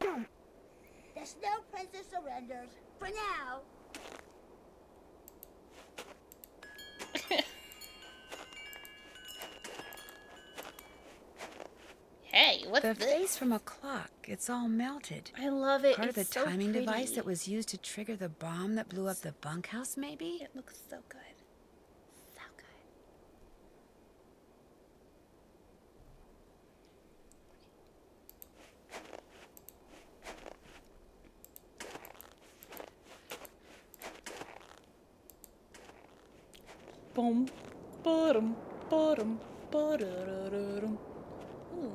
The Snow Princess surrenders. For now. Hey, what's The this? face from a clock. It's all melted. I love it. Part of the It's so timing device pretty. that was used to trigger the bomb that blew up the bunkhouse, maybe? It looks so good. So good. Boom, bottom, bottom, bottom. Ooh.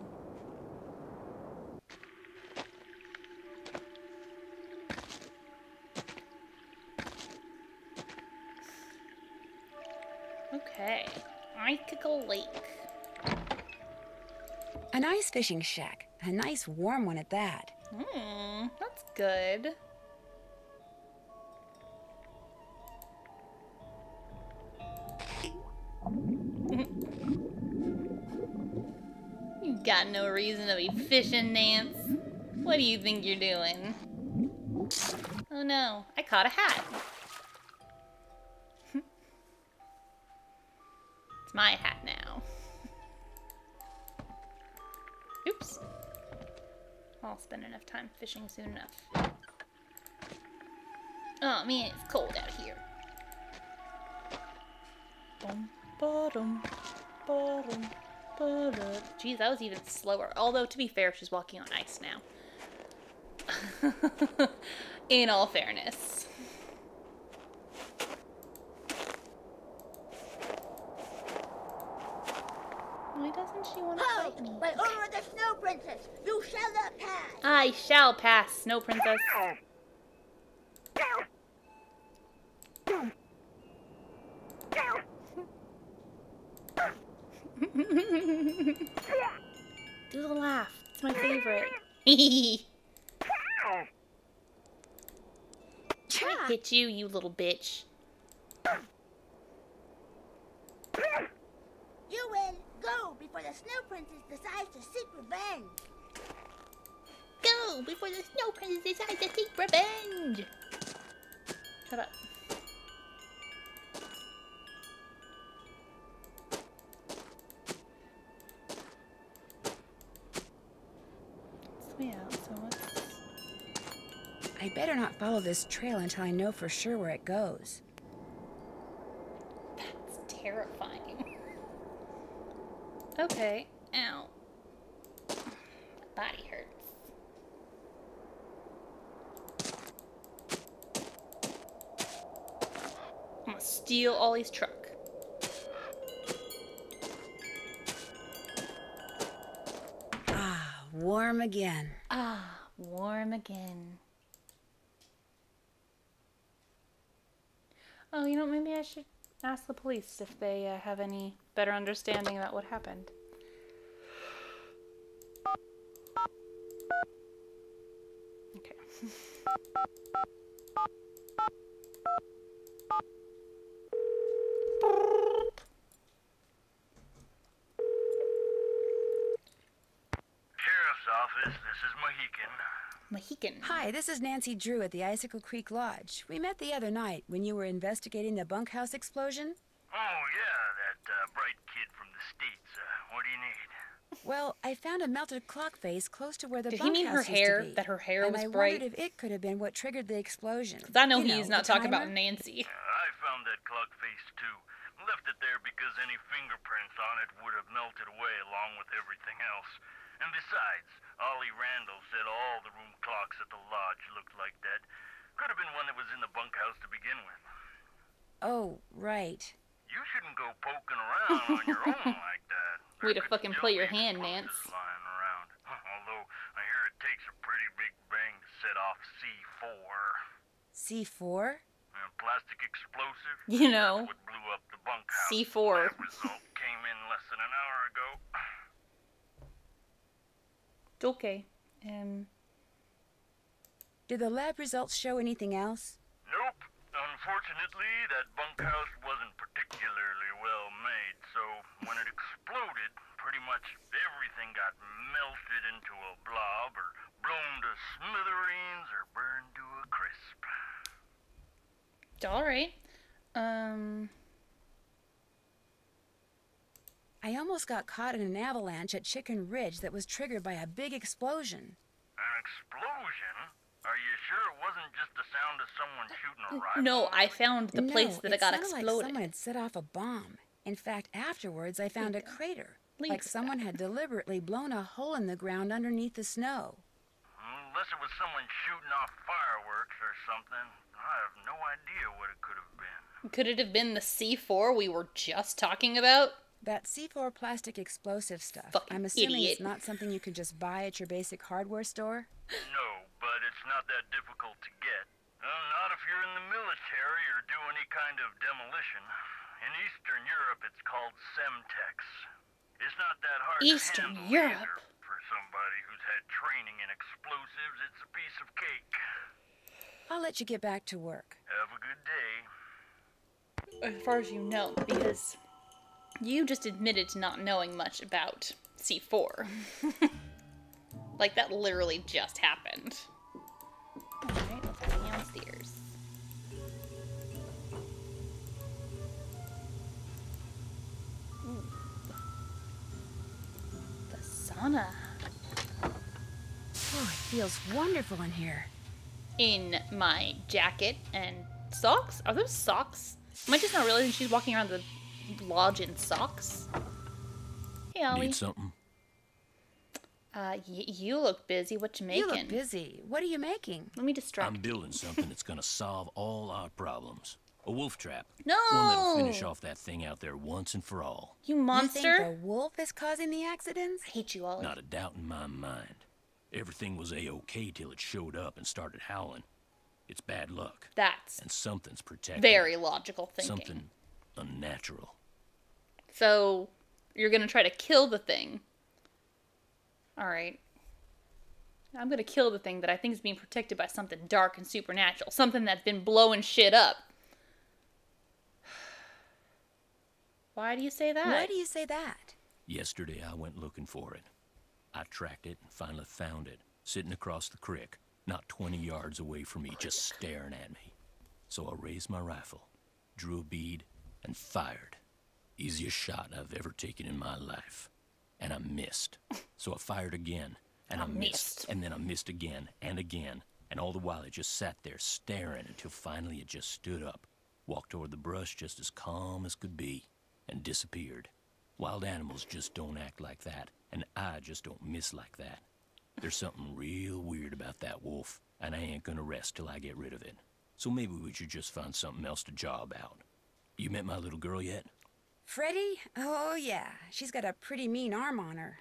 Okay, Icicle Lake. An ice fishing shack. A nice warm one at that. That's good. You got no reason to be fishing, Nance. What do you think you're doing? Oh no, I caught a hat. It's my hat now. Oops. I'll spend enough time fishing soon enough. Oh man, it's cold out here. Bum, ba-dum, ba-dum, ba-dum. Geez, that was even slower. Although, to be fair, she's walking on ice now. In all fairness. Why doesn't she want to Halt! fight me? By order of the Snow Princess, you shall not pass. I shall pass, Snow Princess. Do the laugh. It's my favorite. I hit you, you little bitch. You win. Go before the Snow Princess decides to seek revenge. Go before the Snow Princess decides to seek revenge. Shut up. It's way out, so what's... I better not follow this trail until I know for sure where it goes. That's terrifying. Okay. Ow. Body hurts. I'm gonna steal Ollie's truck. Ah, warm again. Ah, warm again. Oh, you know, maybe I should ask the police if they have any better understanding about what happened. Okay. Sheriff's office, this is Mohican. Mohican. Hi, this is Nancy Drew at the Icicle Creek Lodge. We met the other night when you were investigating the bunkhouse explosion. Oh, yeah, that bright kid from the States. What do you need? Well, I found a melted clock face close to where the Did he mean bunkhouse her hair? used to be. That her hair and was I bright? wondered if it could have been what triggered the explosion. Because I know You he's know, not the talking about timer. Nancy. I found that clock face, too. Left it there because any fingerprints on it would have melted away along with everything else. And besides, Ollie Randall said all the room clocks at the lodge looked like that. Could have been one that was in the bunkhouse to begin with. Oh, right. You shouldn't go poking around on your own like that. Way to There could fucking still play your be hand, explosives Nance. lying around. Although, I hear it takes a pretty big bang to set off C4. C4? Plastic explosive? You know, That's what blew up the bunkhouse. C4. Lab result came in less than an hour ago. It's okay. Did the lab results show anything else? Nope. Unfortunately, that bunkhouse wasn't particularly well made, so when it exploded, pretty much everything got melted into a blob, or blown to smithereens, or burned to a crisp. Alright. I almost got caught in an avalanche at Chicken Ridge that was triggered by a big explosion. An explosion? Are you sure it wasn't just the sound of someone shooting a rifle? No, I found the place No, that it got sounded like exploded. someone had set off a bomb. In fact, afterwards, I found a crater. Leave Like that. someone had deliberately blown a hole in the ground underneath the snow. Unless it was someone shooting off fireworks or something. I have no idea what it could have been. Could it have been the C4 we were just talking about? That C4 plastic explosive stuff. Fucking I'm assuming idiot. it's not something you can just buy at your basic hardware store? No, but it's not that difficult to get. Not if you're in the military or do any kind of demolition. In Eastern Europe, it's called Semtex. It's not that hard Eastern to handle Europe? either. For somebody who's had training in explosives, it's a piece of cake. I'll let you get back to work. Have a good day. As far as you know, because you just admitted to not knowing much about C4. Like, that literally just happened. Alright, let's go downstairs. Ooh. The sauna. Oh, it feels wonderful in here. In my jacket and socks? Are those socks? Am I just not realizing she's walking around the lodge in socks? Hey, Ollie. Need something? You look busy. What you making? You look busy. What are you making? Let me distract I'm building something that's gonna solve all our problems. A wolf trap. No! One that'll finish off that thing out there once and for all. You You monster! think the wolf is causing the accidents? I hate you, Ollie. Not a doubt in my mind. Everything was a-okay till it showed up and started howling. It's bad luck. And That's something's protecting very it. logical thinking. Something unnatural. So, you're gonna try to kill the thing. Alright. I'm gonna kill the thing that I think is being protected by something dark and supernatural. Something that's been blowing shit up. Why do you say that? Why do you say that? Yesterday I went looking for it. I tracked it and finally found it, sitting across the creek, not 20 yards away from me, just staring at me. So I raised my rifle, drew a bead, and fired. Easiest shot I've ever taken in my life. And I missed. So I fired again, and I missed. And then I missed again, and all the while it just sat there staring until finally it just stood up, walked toward the brush just as calm as could be, and disappeared. Wild animals just don't act like that, and I just don't miss like that. There's something real weird about that wolf, and I ain't gonna rest till I get rid of it. So maybe we should just find something else to job out. You met my little girl yet? Freddie? Oh, yeah. She's got a pretty mean arm on her.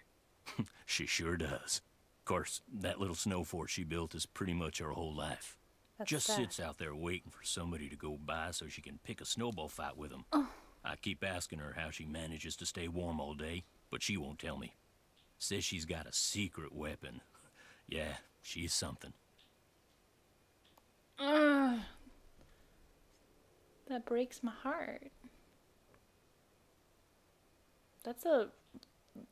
She sure does. Of course, that little snow fort she built is pretty much her whole life. That's Just sad. sits out there waiting for somebody to go by so she can pick a snowball fight with them. I keep asking her how she manages to stay warm all day, but she won't tell me. Says she's got a secret weapon. Yeah, she's something. Ugh. That breaks my heart. That's a,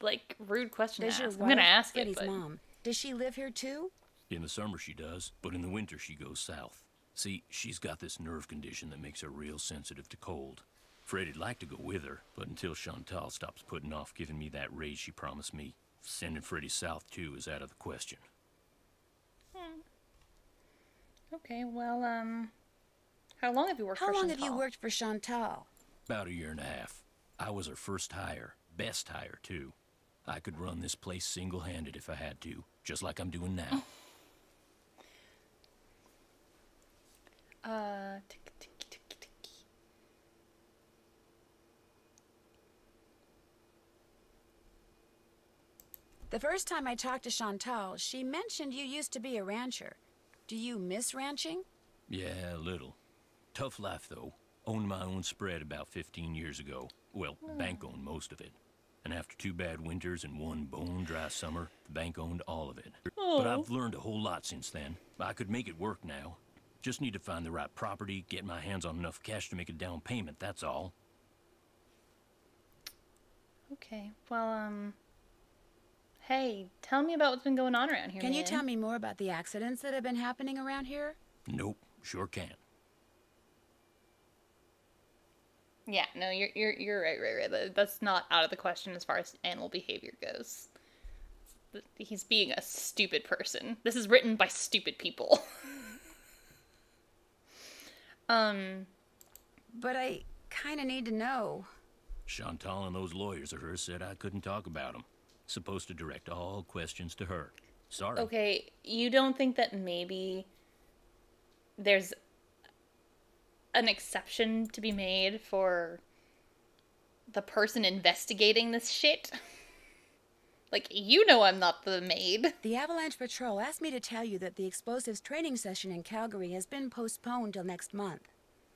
like, rude question Does to your ask. I'm gonna wife, ask Freddie's it, but... mom, does she live here too? In the summer she does, but in the winter she goes south. See, she's got this nerve condition that makes her real sensitive to cold. Freddy'd like to go with her, but until Chantal stops putting off giving me that raise she promised me, sending Freddy south too is out of the question. Okay, well, how long have you worked for Chantal? How long have you worked for Chantal? About 1.5 years. I was her first hire, best hire too. I could run this place single-handed if I had to, just like I'm doing now. The first time I talked to Chantal, she mentioned you used to be a rancher. Do you miss ranching? Yeah, a little. Tough life, though. Owned my own spread about 15 years ago. Well, the bank owned most of it. And after 2 bad winters and 1 bone-dry summer, the bank owned all of it. But I've learned a whole lot since then. I could make it work now. Just need to find the right property, get my hands on enough cash to make a down payment, that's all. Okay, well, hey, tell me about what's been going on around here, Can you man. tell me more about the accidents that have been happening around here? Nope, sure can. Yeah, no, you're right. That's not out of the question as far as animal behavior goes. He's being a stupid person. This is written by stupid people. But I kind of need to know. Chantal and those lawyers of hers said I couldn't talk about them. Supposed to direct all questions to her. Sorry. Okay, you don't think that maybe there's an exception to be made for the person investigating this shit? Like, you know I'm not the maid. The Avalanche Patrol asked me to tell you that the explosives training session in Calgary has been postponed till next month.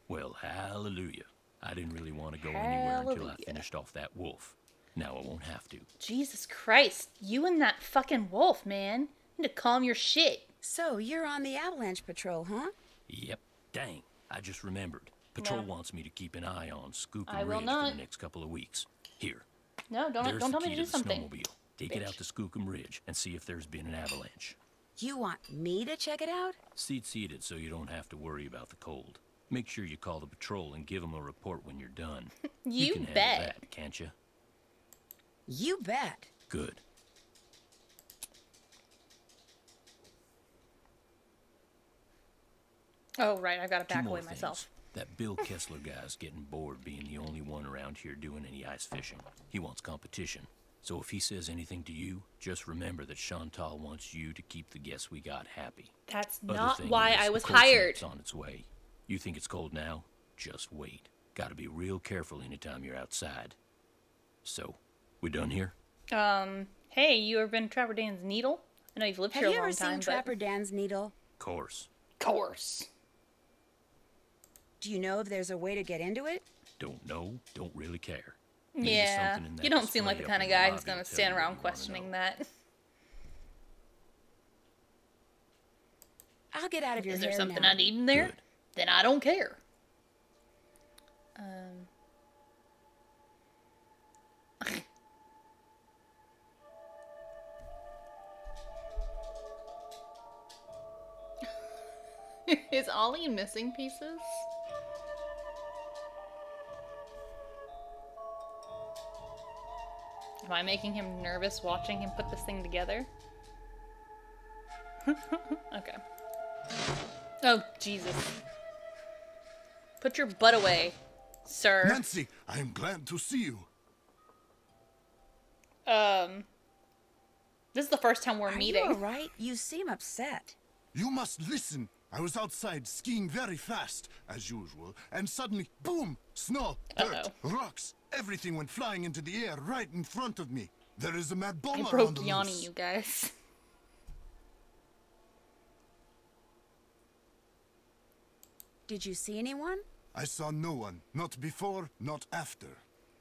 Well, hallelujah. I didn't really want to go anywhere until I finished off that wolf. Now I won't have to. Jesus Christ, you and that fucking wolf, man. You need to calm your shit. So, you're on the Avalanche Patrol, huh? Yep. Dang, I just remembered. Patrol wants me to keep an eye on Skookum I will Ridge not. for the next couple of weeks. Here. No, don't There's tell the me key to do the something. snowmobile. Take it out to Skookum Ridge and see if there's been an avalanche. You want me to check it out? Seat it so you don't have to worry about the cold. Make sure you call the patrol and give them a report when you're done. You can bet. handle that, can't you? You bet. Good. Oh, right, I've got to Two back more away things. myself. That Bill Kessler guy's getting bored being the only one around here doing any ice fishing. He wants competition. So if he says anything to you, just remember that Chantal wants you to keep the guests we got happy. That's Other not thing why is, I was the cold hired. snap's on its way. You think it's cold now? Just wait. Gotta be real careful anytime you're outside. So, we done here? Hey, you ever been to Trapper Dan's Needle? I know you've lived Have here you a long ever time, seen Trapper Dan's Needle? Course. Course. Do you know if there's a way to get into it? Don't know, don't really care. Maybe Yeah, something in that you don't seem like the display kind up of in the guy who's lobby going will to tell stand you what around you wanna questioning know. that. I'll get out of your Is hair there something now. I need in there? Good. Then I don't care. Is Ollie missing pieces? Am I making him nervous watching him put this thing together? Okay. Oh, Jesus. Put your butt away, sir. Nancy, I am glad to see you. This is the first time we're meeting. Are you alright? You seem upset. You must listen. I was outside skiing very fast, as usual, and suddenly, boom! Snow, dirt, rocks, everything went flying into the air right in front of me. There is a mad I bomber on broke the Yanni, loose. you guys. Did you see anyone? I saw no one, not before, not after.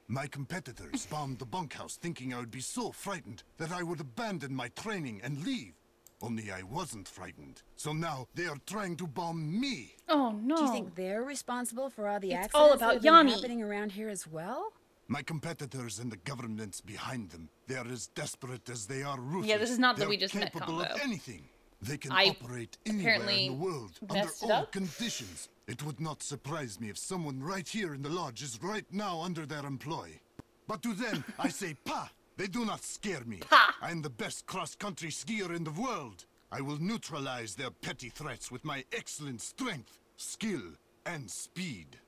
My competitors bombed the bunkhouse thinking I would be so frightened that I would abandon my training and leave. Only I wasn't frightened. So now they are trying to bomb me. Oh, no. Do you think they're responsible for all the It's accidents all that about have been Yanni. happening around here as well? My competitors and the governments behind them, they are as desperate as they are ruthless. Yeah, this is not the They are We Just Met capable of combo. anything. They can I operate anywhere apparently in the world, under messed it all up. conditions. It would not surprise me if someone right here in the lodge is right now under their employ. But to them, I say, "Pa!" They do not scare me. Pa! I am the best cross-country skier in the world. I will neutralize their petty threats with my excellent strength, skill, and speed.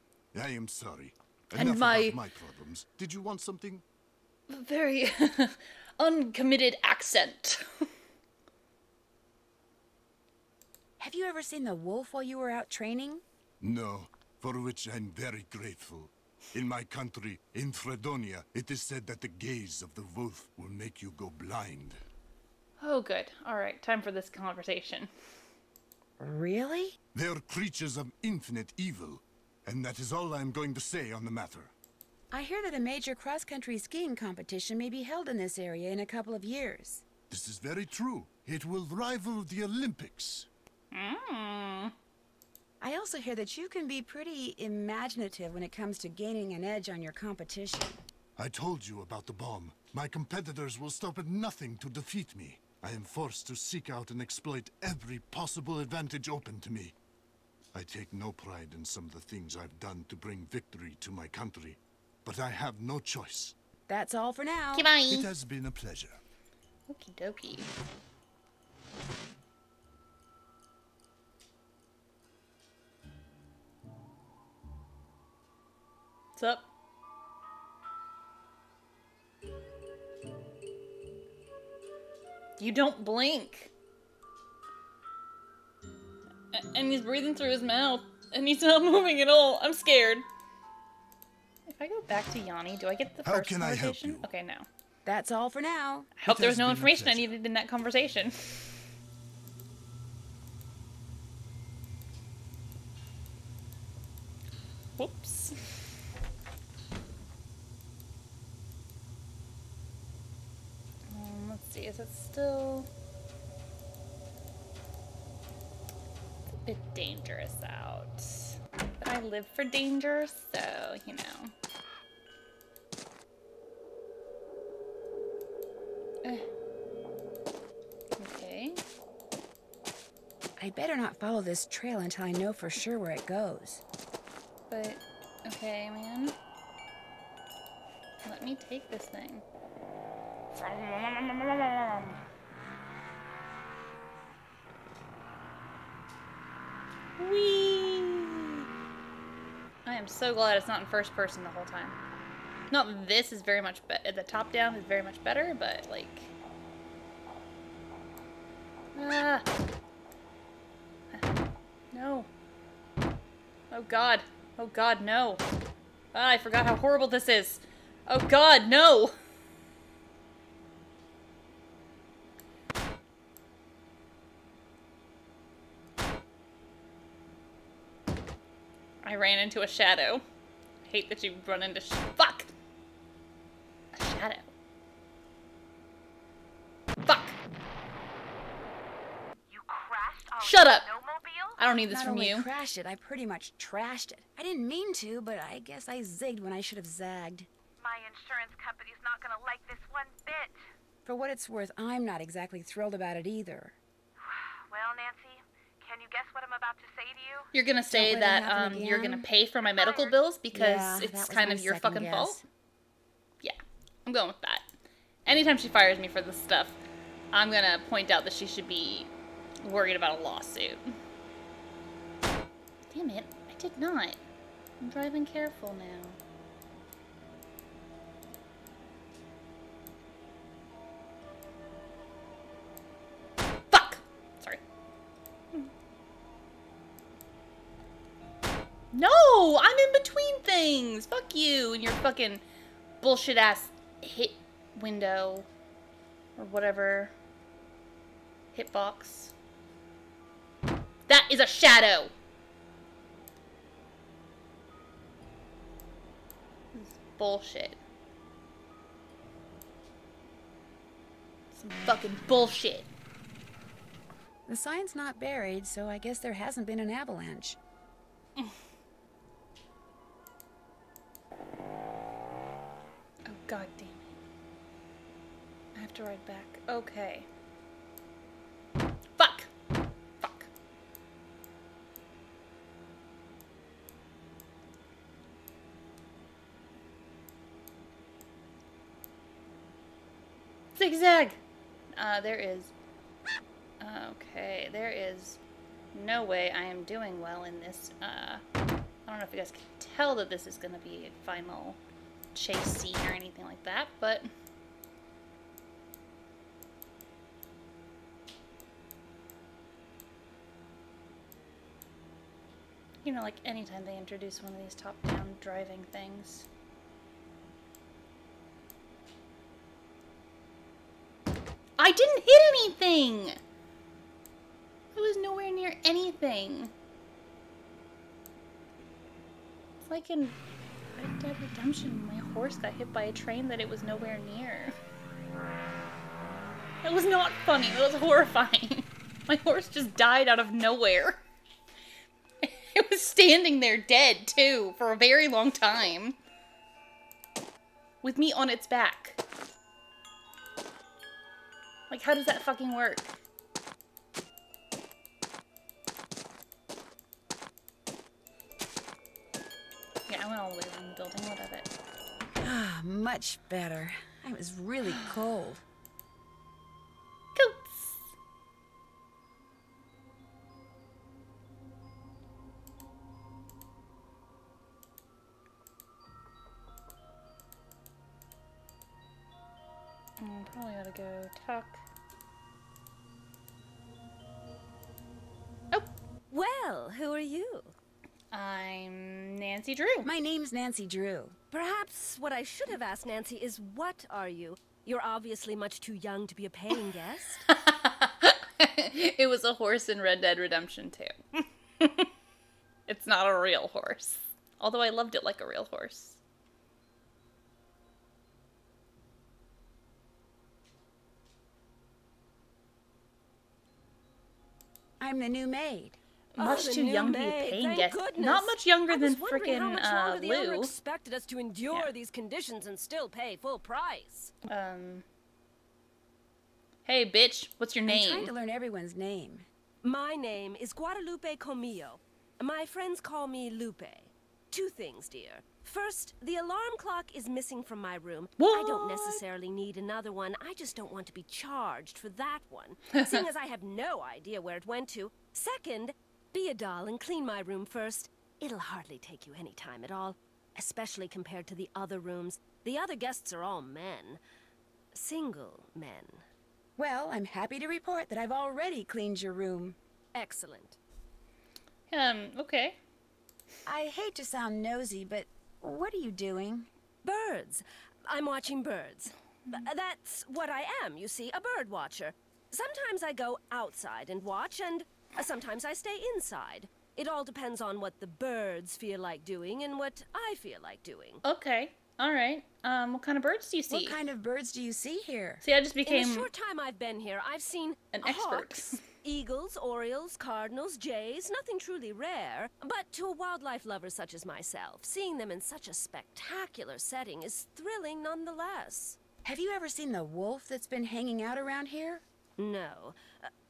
I am sorry. And Enough my- about my problems. Did you want something? Very uncommitted accent. Have you ever seen the wolf while you were out training? No, for which I'm very grateful. In my country, in Fredonia, it is said that the gaze of the wolf will make you go blind. Oh, good. All right, time for this conversation. Really? They are creatures of infinite evil, and that is all I am going to say on the matter. I hear that a major cross-country skiing competition may be held in this area in a couple of years. This is very true. It will rival the Olympics. I also hear that you can be pretty imaginative when it comes to gaining an edge on your competition. I told you about the bomb. My competitors will stop at nothing to defeat me. I am forced to seek out and exploit every possible advantage open to me. I take no pride in some of the things I've done to bring victory to my country, but I have no choice. That's all for now. Okay, bye. It has been a pleasure. Okie dokie. What's up? You don't blink. And he's breathing through his mouth, and he's not moving at all. I'm scared. If I go back to Yanni, do I get the How first can I help conversation? you? Okay, no. That's all for now. I hope It there was has no been a information I pleasure. needed in that conversation. Whoops. Let's see, is it still... It's a bit dangerous out. But I live for danger, so, you know. Okay. I better not follow this trail until I know for sure where it goes. But, okay, man. Let me take this thing. Whee! I am so glad it's not in first person the whole time. Not that this is very much better. The top down is very much better, but like... Ah! No. Oh god. Oh god, no. Ah, I forgot how horrible this is. Oh god, no! I ran into a shadow. I hate that you run into fuck! A shadow. Fuck! You crashed our Shut up! snowmobile? I don't need this Not from only you. crashed it, I pretty much trashed it. I didn't mean to, but I guess I zigged when I should have zagged. My insurance company's not gonna like this one bit. For what it's worth, I'm not exactly thrilled about it either. Well, Nancy, can you guess what I'm about to say to you? You're gonna say let it that happen you're again? gonna pay for my medical bills because Yeah, that it's was kind my of your second fucking guess. fault? Yeah, I'm going with that. Anytime she fires me for this stuff, I'm gonna point out that she should be worried about a lawsuit. Damn it, I did not. I'm driving careful now. Fuck! Sorry. No! I'm in between things! Fuck you and your fucking bullshit ass hit window. Or whatever. Hitbox. That is a shadow! This is bullshit. Some fucking bullshit. The sign's not buried, so I guess there hasn't been an avalanche. Oh, god damn it. I have to ride back. Okay. Fuck! Zigzag! There is... Okay, there is no way I am doing well in this. I don't know if you guys can tell that this is going to be a final chase scene or anything like that, but... You know, like anytime they introduce one of these top-down driving things. I didn't hit anything! I was nowhere near anything. It's like in Red Dead Redemption, my horse got hit by a train that it was nowhere near. It was not funny, it was horrifying. My horse just died out of nowhere. It was standing there dead, too, for a very long time. With me on its back. Like, how does that fucking work? Yeah, I went all the way around the building. What of it? Ah, much better. I was really cold. Goats! Probably ought to go talk. Oh! Well, who are you? I'm Nancy Drew. My name's Nancy Drew. Perhaps what I should have asked Nancy is, what are you? You're obviously much too young to be a paying guest. It was a horse in Red Dead Redemption 2. It's not a real horse. Although I loved it like a real horse. I'm the new maid. Much the too new young to be a maid, paying thank guest. goodness. Not much younger than I was wondering how frickin' much longer the owner Lou. expected us to endure Yeah. these conditions and still pay full price. Hey, bitch, what's your I'm name? trying to learn everyone's name. My name is Guadalupe Comillo. My friends call me Lupe. Two things, dear. First, the alarm clock is missing from my room. I don't necessarily need another one. I just don't want to be charged for that one, seeing as I have no idea where it went to. Second, be a doll and clean my room first. It'll hardly take you any time at all, especially compared to the other rooms. The other guests are all men. Single men. Well, I'm happy to report that I've already cleaned your room. Excellent. Okay. I hate to sound nosy, but what are you doing? Birds. I'm watching birds. That's what I am, you see, a bird watcher. Sometimes I go outside and watch, and sometimes I stay inside. It all depends on what the birds feel like doing and what I feel like doing. Okay. Alright. What kind of birds do you see? What kind of birds do you see here? See, I just became In the short time I've been here, I've seen an expert. hawks, eagles, orioles, cardinals, jays, nothing truly rare. But to a wildlife lover such as myself, seeing them in such a spectacular setting is thrilling nonetheless. Have you ever seen the wolf that's been hanging out around here? No.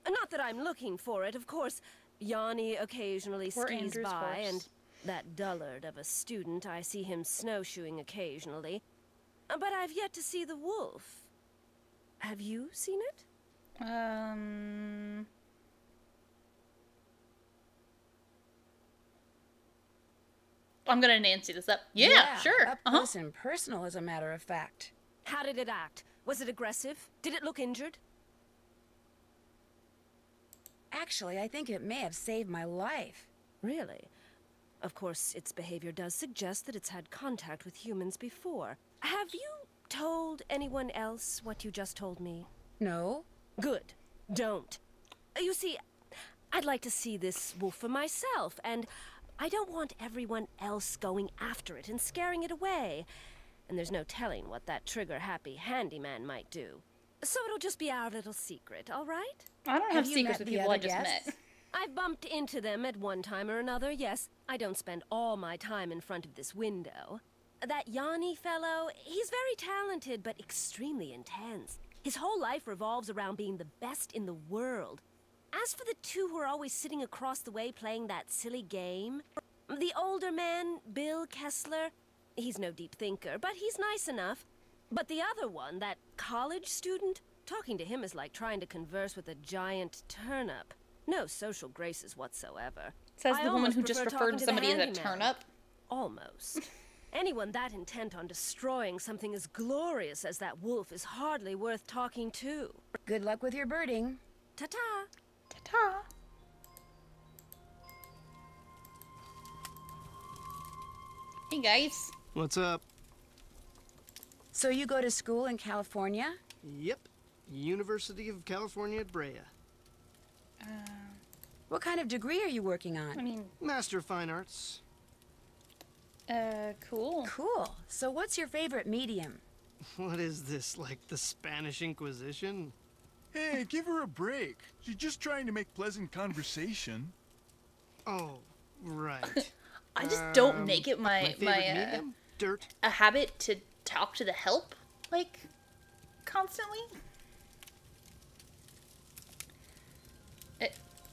Not that I'm looking for it, of course. Yanni occasionally Poor skis Andrew's by, horse. and that dullard of a student, I see him snowshoeing occasionally. But I've yet to see the wolf. Have you seen it? I'm gonna Nancy this up. Yeah, sure. Up close and personal, as a matter of fact. How did it act? Was it aggressive? Did it look injured? Actually, I think it may have saved my life. Really? Of course, its behavior does suggest that it's had contact with humans before. Have you told anyone else what you just told me? No? Good. Don't. You see, I'd like to see this wolf for myself, and I don't want everyone else going after it and scaring it away. And there's no telling what that trigger-happy handyman might do. So it'll just be our little secret, all right? I don't have you secrets met with the people I other just guests? met. I've bumped into them at one time or another, yes. I don't spend all my time in front of this window. That Yanni fellow, he's very talented, but extremely intense. His whole life revolves around being the best in the world. As for the two who are always sitting across the way playing that silly game, the older man, Bill Kessler, he's no deep thinker, but he's nice enough. But the other one, that college student, talking to him is like trying to converse with a giant turnip. No social graces whatsoever. Says I the woman almost who just prefer referred talking to the somebody as a handyman. turnip. Almost. Anyone that intent on destroying something as glorious as that wolf is hardly worth talking to. Good luck with your birding. Ta-ta. Ta-ta. Hey guys. What's up? So you go to school in California? Yep. University of California at Brea. What kind of degree are you working I on? mean, Master of Fine Arts. cool. Cool. So what's your favorite medium? What is this, like the Spanish Inquisition? Hey, give her a break. She's just trying to make pleasant conversation. Oh, right. I just don't make it My favorite medium? Dirt. a habit to talk to the help, like, constantly.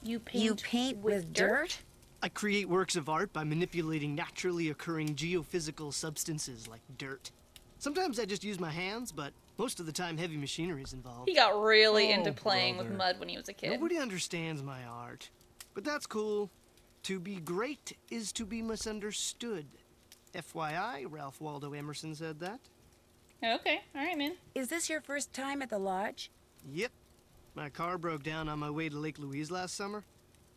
You paint with dirt? I create works of art by manipulating naturally occurring geophysical substances like dirt. Sometimes I just use my hands, but most of the time heavy machinery is involved. He got really Oh, into playing with brother. mud when he was a kid. Nobody understands my art, but that's cool. To be great is to be misunderstood. FYI, Ralph Waldo Emerson said that. Okay, alright, man. Is this your first time at the lodge? Yep. My car broke down on my way to Lake Louise last summer.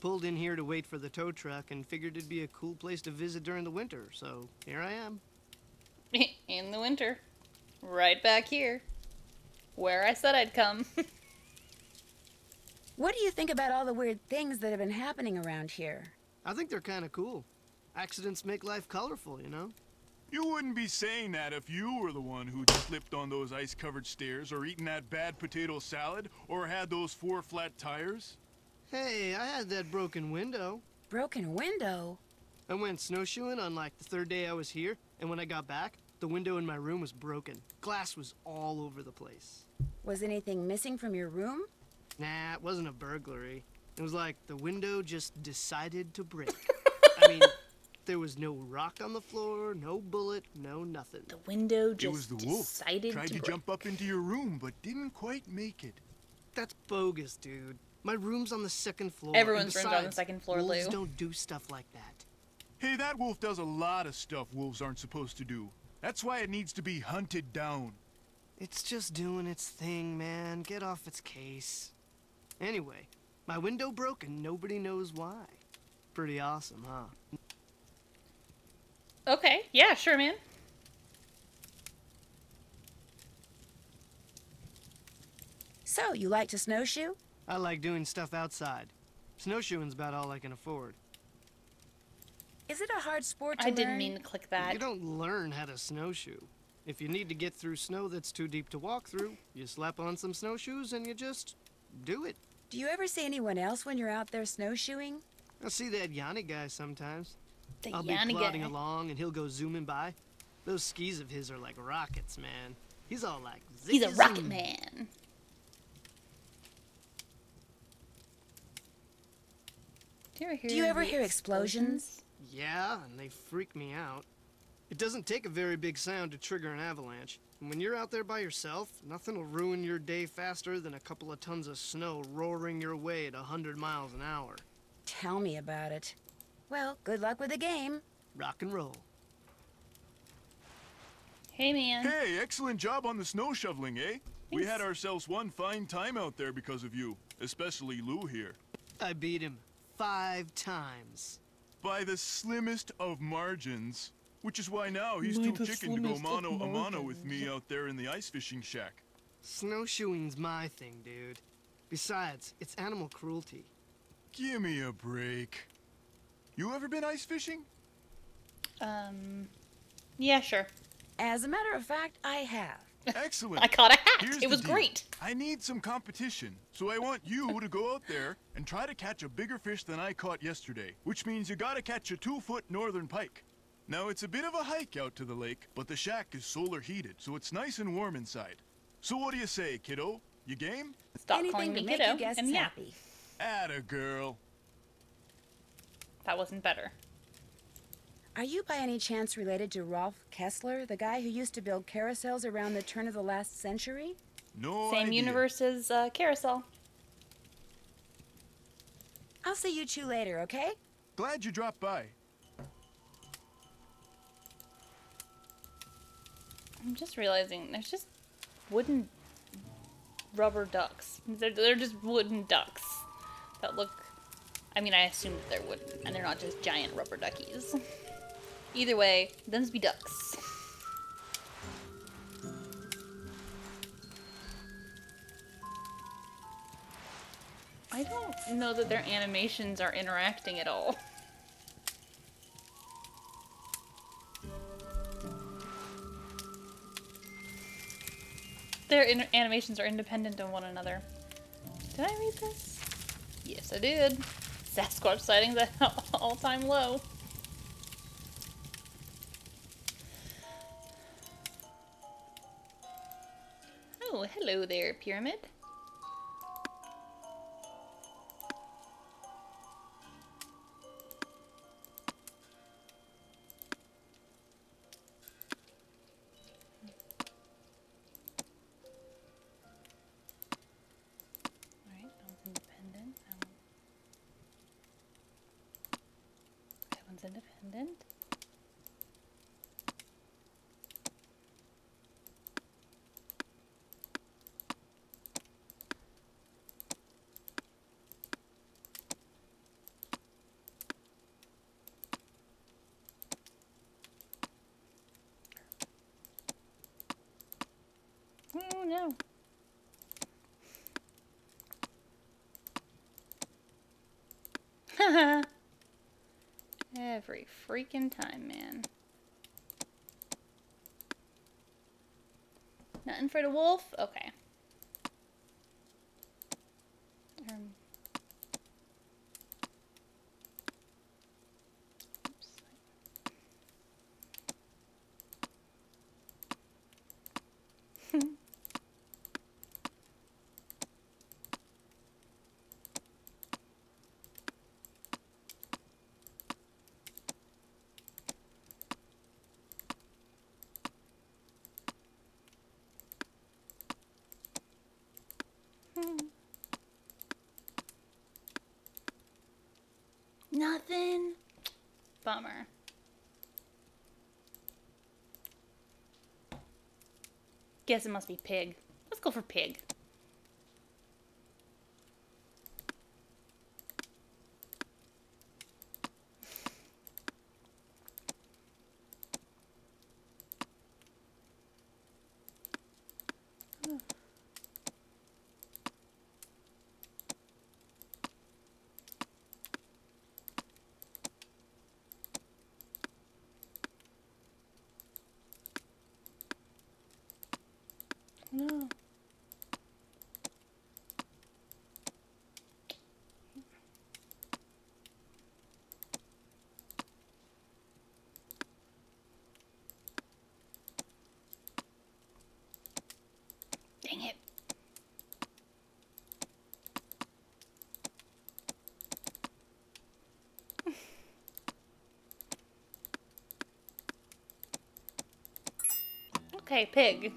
Pulled in here to wait for the tow truck and figured it'd be a cool place to visit during the winter, so here I am. In the winter. Right back here. Where I said I'd come. What do you think about all the weird things that have been happening around here? I think they're kind of cool. Accidents make life colorful, you know? You wouldn't be saying that if you were the one who slipped on those ice-covered stairs, or eaten that bad potato salad, or had those 4 flat tires. Hey, I had that broken window. Broken window? I went snowshoeing on like the 3rd day I was here, and when I got back, the window in my room was broken. Glass was all over the place. Was anything missing from your room? Nah, it wasn't a burglary. It was like the window just decided to break. I mean, there was no rock on the floor, no bullet, no nothing. The window It was just the wolf. decided Tried to break. jump up into your room, but didn't quite make it. That's bogus, dude. My room's on the 2nd floor. Everyone's and room's on the besides, 2nd floor, wolves Lou. don't do stuff like that. Hey, that wolf does a lot of stuff wolves aren't supposed to do. That's why it needs to be hunted down. It's just doing its thing, man. Get off its case. Anyway, my window broke and nobody knows why. Pretty awesome, huh? Okay, yeah, sure, man. So, you like to snowshoe? I like doing stuff outside. Snowshoeing's about all I can afford. Is it a hard sport to I didn't learn? mean to click that. You don't learn how to snowshoe. If you need to get through snow that's too deep to walk through, you slap on some snowshoes and you just do it. Do you ever see anyone else when you're out there snowshoeing? I see that Yanni guy sometimes. The I'll be Yanni plodding guy. along and he'll go zooming by. Those skis of his are like rockets, man. He's all like, He's a "Zig-a-zoom." rocket man. Do you ever hear explosions? Yeah, and they freak me out. It doesn't take a very big sound to trigger an avalanche. And when you're out there by yourself, nothing will ruin your day faster than a couple of tons of snow roaring your way at 100 miles an hour. Tell me about it. Well, good luck with the game. Rock and roll. Hey, man. Hey, excellent job on the snow shoveling, eh? We Thanks. had ourselves one fine time out there because of you. Especially Lou here. I beat him 5 times. By the slimmest of margins. Which is why now he's too chicken to go mano a mano with me out there in the ice fishing shack. Snowshoeing's my thing, dude. Besides, it's animal cruelty. Give me a break. You ever been ice fishing? Yeah, sure. As a matter of fact, I have. Excellent. I caught a hat. Here's It the was deal. great. I need some competition, so I want you to go out there and try to catch a bigger fish than I caught yesterday, which means you gotta catch a 2-foot northern pike. Now, it's a bit of a hike out to the lake, but the shack is solar heated, so it's nice and warm inside. So what do you say, kiddo? You game? Stop Anything calling to me make kiddo. you guests And yeah, happy. Atta girl. that wasn't better. Are you by any chance related to Rolf Kessler, the guy who used to build carousels around the turn of the last century? No Same idea. universe as Carousel. I'll see you two later, okay? Glad you dropped by. I'm just realizing there's just wooden rubber ducks. They're just wooden ducks that look... I mean, I assume that they're wooden, and they're not just giant rubber duckies. Either way, them's be ducks. I don't know that their animations are interacting at all. Their animations are independent of one another. Did I read this? Yes, I did. Sasquatch sightings at all-time low. Oh, hello there, Pyramid. Alright, that one's independent. That one's independent. Oh no. Haha. Every freaking time, man. Nothing for the wolf? Okay. Oops. Nothing. Bummer. Guess it must be pig. Let's go for pig. No. Dang it. Okay, pig.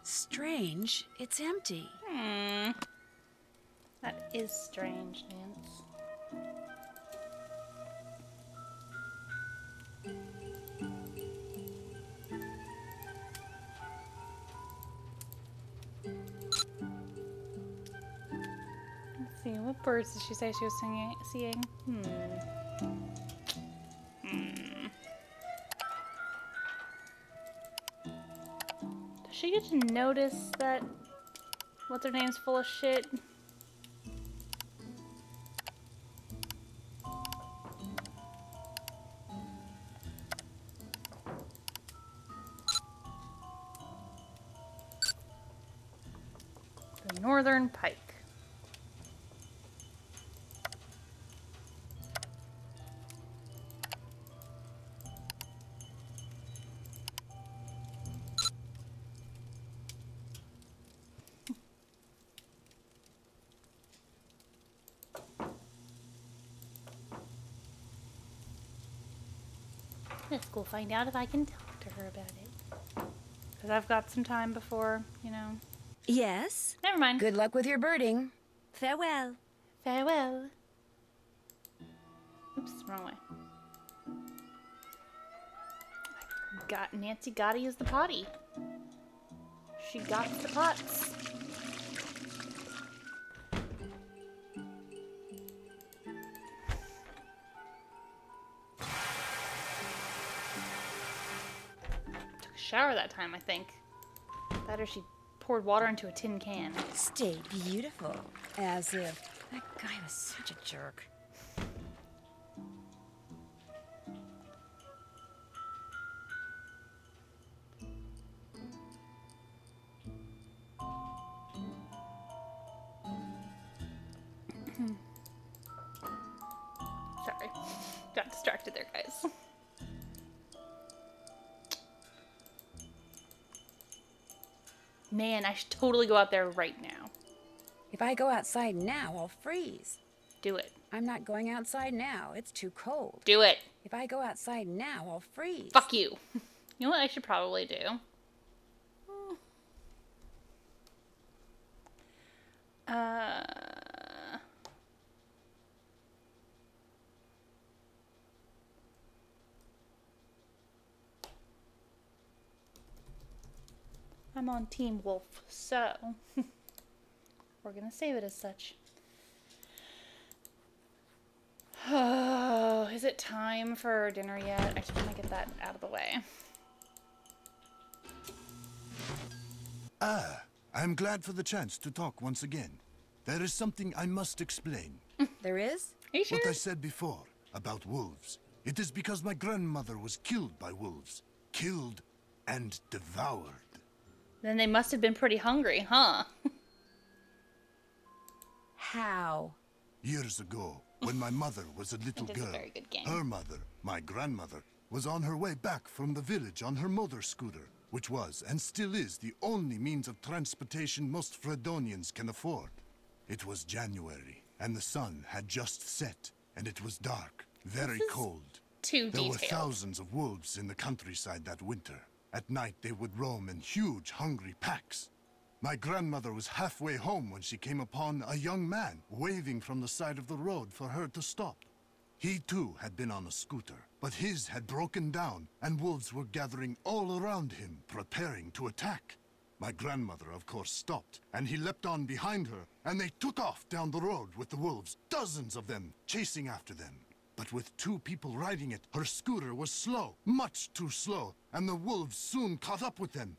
Strange. It's empty. That is strange, Nance. Let's see, what birds did she say she was seeing? Does she get to notice that what's her name's full of shit? The northern pike. Let's go find out if I can talk to her about it. Because I've got some time before, you know. Yes? Never mind. Good luck with your birding. Farewell. Farewell. Oops, wrong way. Nancy gotta use the potty. She got the pots. Took a shower that time, I think. That or she poured water into a tin can. Stay beautiful. As if that guy was such a jerk. Sorry. Got distracted there, guys. Man, I should totally go out there right now. If I go outside now, I'll freeze. Do it. I'm not going outside now. It's too cold. Do it. If I go outside now, I'll freeze. Fuck you. You know what I should probably do? I'm on Team Wolf, so we're gonna save it as such. Oh, is it time for dinner yet? I just want to get that out of the way. Ah, I'm glad for the chance to talk once again. There is something I must explain. There is? Are you sure? What I said before about wolves. It is because my grandmother was killed by wolves. Killed and devoured. Then they must have been pretty hungry, huh? How? Years ago, when my mother was a little It is a girl, very good game. her mother, my grandmother, was on her way back from the village on her motor scooter, which was and still is the only means of transportation most Fredonians can afford. It was January, and the sun had just set, and it was dark, very cold. Too There were detailed. thousands of wolves in the countryside that winter. At night, they would roam in huge, hungry packs. My grandmother was halfway home when she came upon a young man waving from the side of the road for her to stop. He too had been on a scooter, but his had broken down, and wolves were gathering all around him, preparing to attack. My grandmother, of course, stopped, and he leapt on behind her, and they took off down the road with the wolves, dozens of them, chasing after them. But with 2 people riding it, her scooter was slow, much too slow, and the wolves soon caught up with them.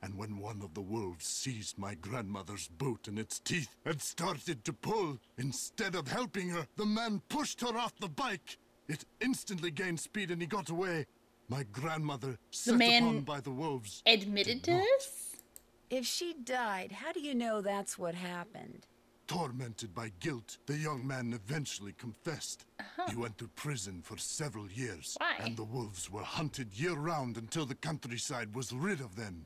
And when one of the wolves seized my grandmother's boot in its teeth and started to pull, instead of helping her, the man pushed her off the bike. It instantly gained speed and he got away. My grandmother, set upon by the wolves, admitted to did not. this? If she died, how do you know that's what happened? Tormented by guilt, the young man eventually confessed. He went to prison for several years. Why? And the wolves were hunted year-round until the countryside was rid of them.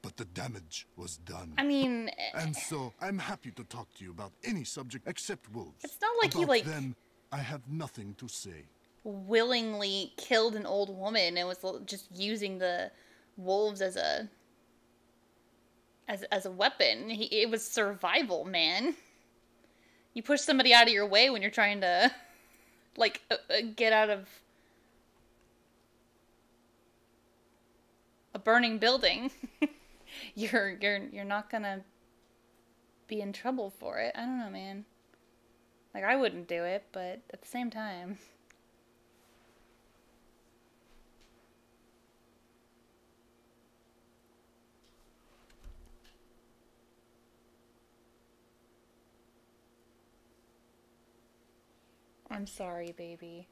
But the damage was done. I mean, And so, I'm happy to talk to you about any subject except wolves. it's not like he, About like, them, I have nothing to say. willingly killed an old woman and was just using the wolves as a weapon. It was survival, man. You push somebody out of your way when you're trying to, like, get out of a burning building. You're not gonna be in trouble for it. I don't know, man. Like, I wouldn't do it, but at the same time. I'm sorry, baby.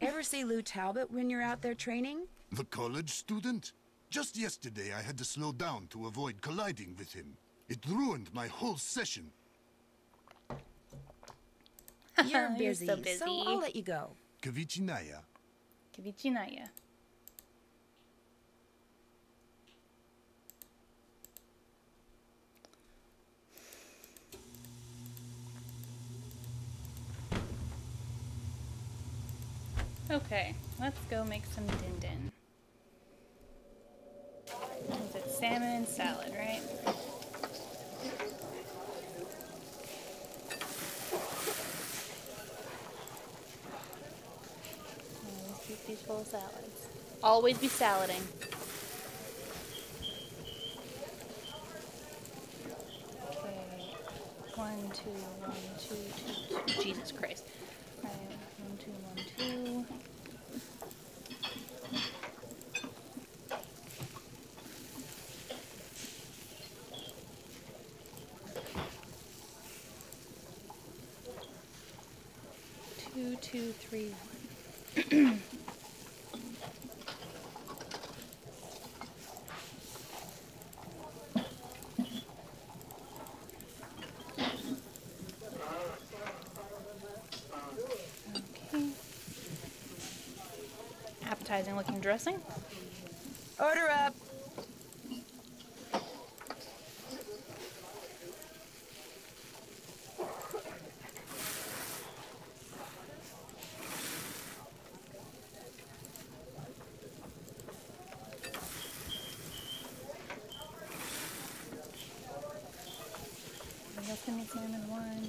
Ever see Lou Talbot when you're out there training? The college student? Just yesterday I had to slow down to avoid colliding with him. It ruined my whole session. You're You're busy, so busy. so I'll let you go. Kavichinaya. Kavichinaya. Okay, let's go make some din din. Is it salmon and salad, right? Always keep these full of salads. Always be salading. Okay. 1, 2, 1, 2, 2, 2. Jesus Christ. Alright, 1, 2, 1, 2. Two, two, 3, 1. Okay. Appetizing looking dressing. Order up. I guess give me salmon 1.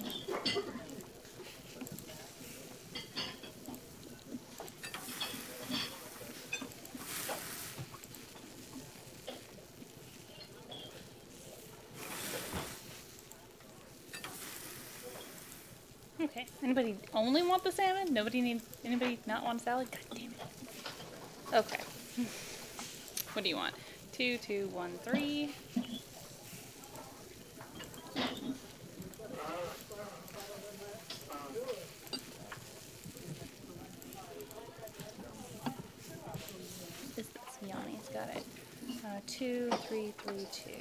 Okay. Anybody only want the salmon? Anybody not want salad? God damn it. Okay. What do you want? 2, 2, 1, 3. Is this Yanni's got it? 2, 3, 3, 2.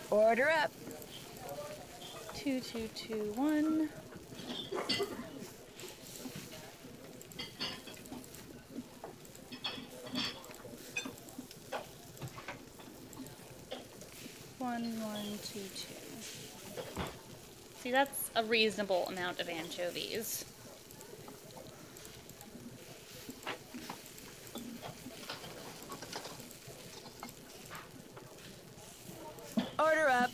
Order up. 2, 2, 2, 1. One, 2, 2. See, that's a reasonable amount of anchovies. Order up.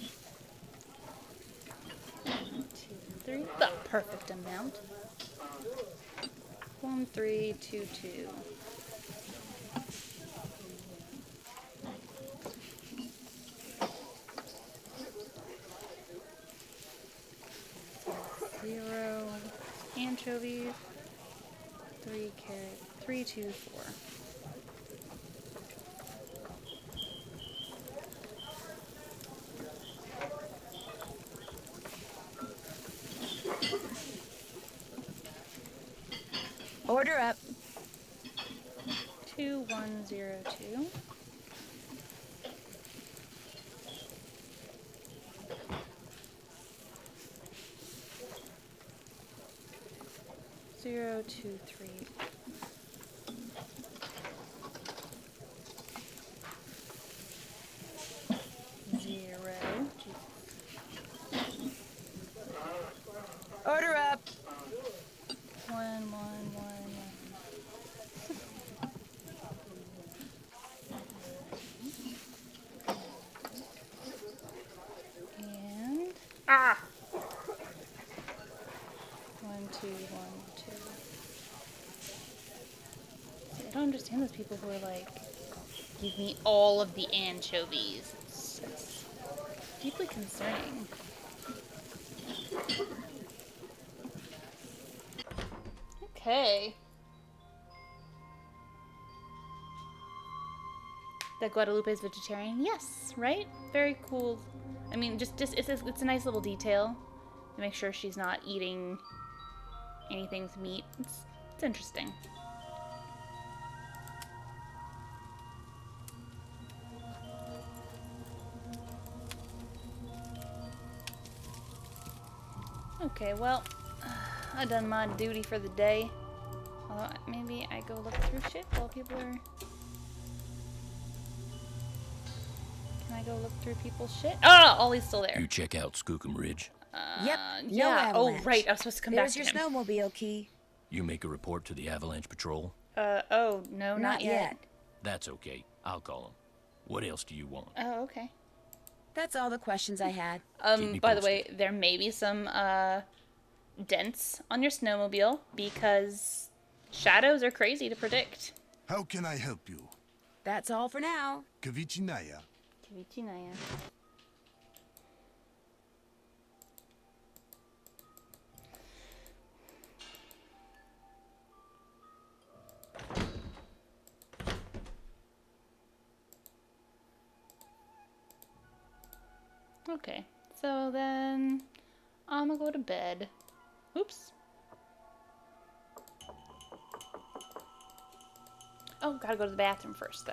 2, 3. The perfect amount. 1, 3, 2, 2. Zero anchovies. 3 carrot. 3, 2, 4. Order up. 2, 1, 0, 2. Zero, 2, 3. Zero. Order up. 1, 1, 1, 1. And 1, 2, 1, 2. See, I don't understand those people who are like, give me all of the anchovies. It's deeply concerning. Okay. That Guadalupe is vegetarian? Yes, right? Very cool. I mean, just it's a nice little detail to make sure she's not eating anything with meat. It's interesting. Okay, well, I've done my duty for the day. Although maybe I go look through shit while people are I go look through people's shit? Oh, Ollie's still there. You check out Skookum Ridge. Yep, no Yeah. Oh, avalanche. right. I was supposed to come There's back your to him. snowmobile key. You make a report to the Avalanche Patrol? Oh, no, not yet. That's okay. I'll call them. What else do you want? Oh, okay. That's all the questions I had. Keep me By the posted. way, there may be some, dents on your snowmobile because shadows are crazy to predict. How can I help you? That's all for now. Kavichinaya. Kavichinaya. Okay, so then I'm gonna go to bed. Oops. Oh, gotta go to the bathroom first, though.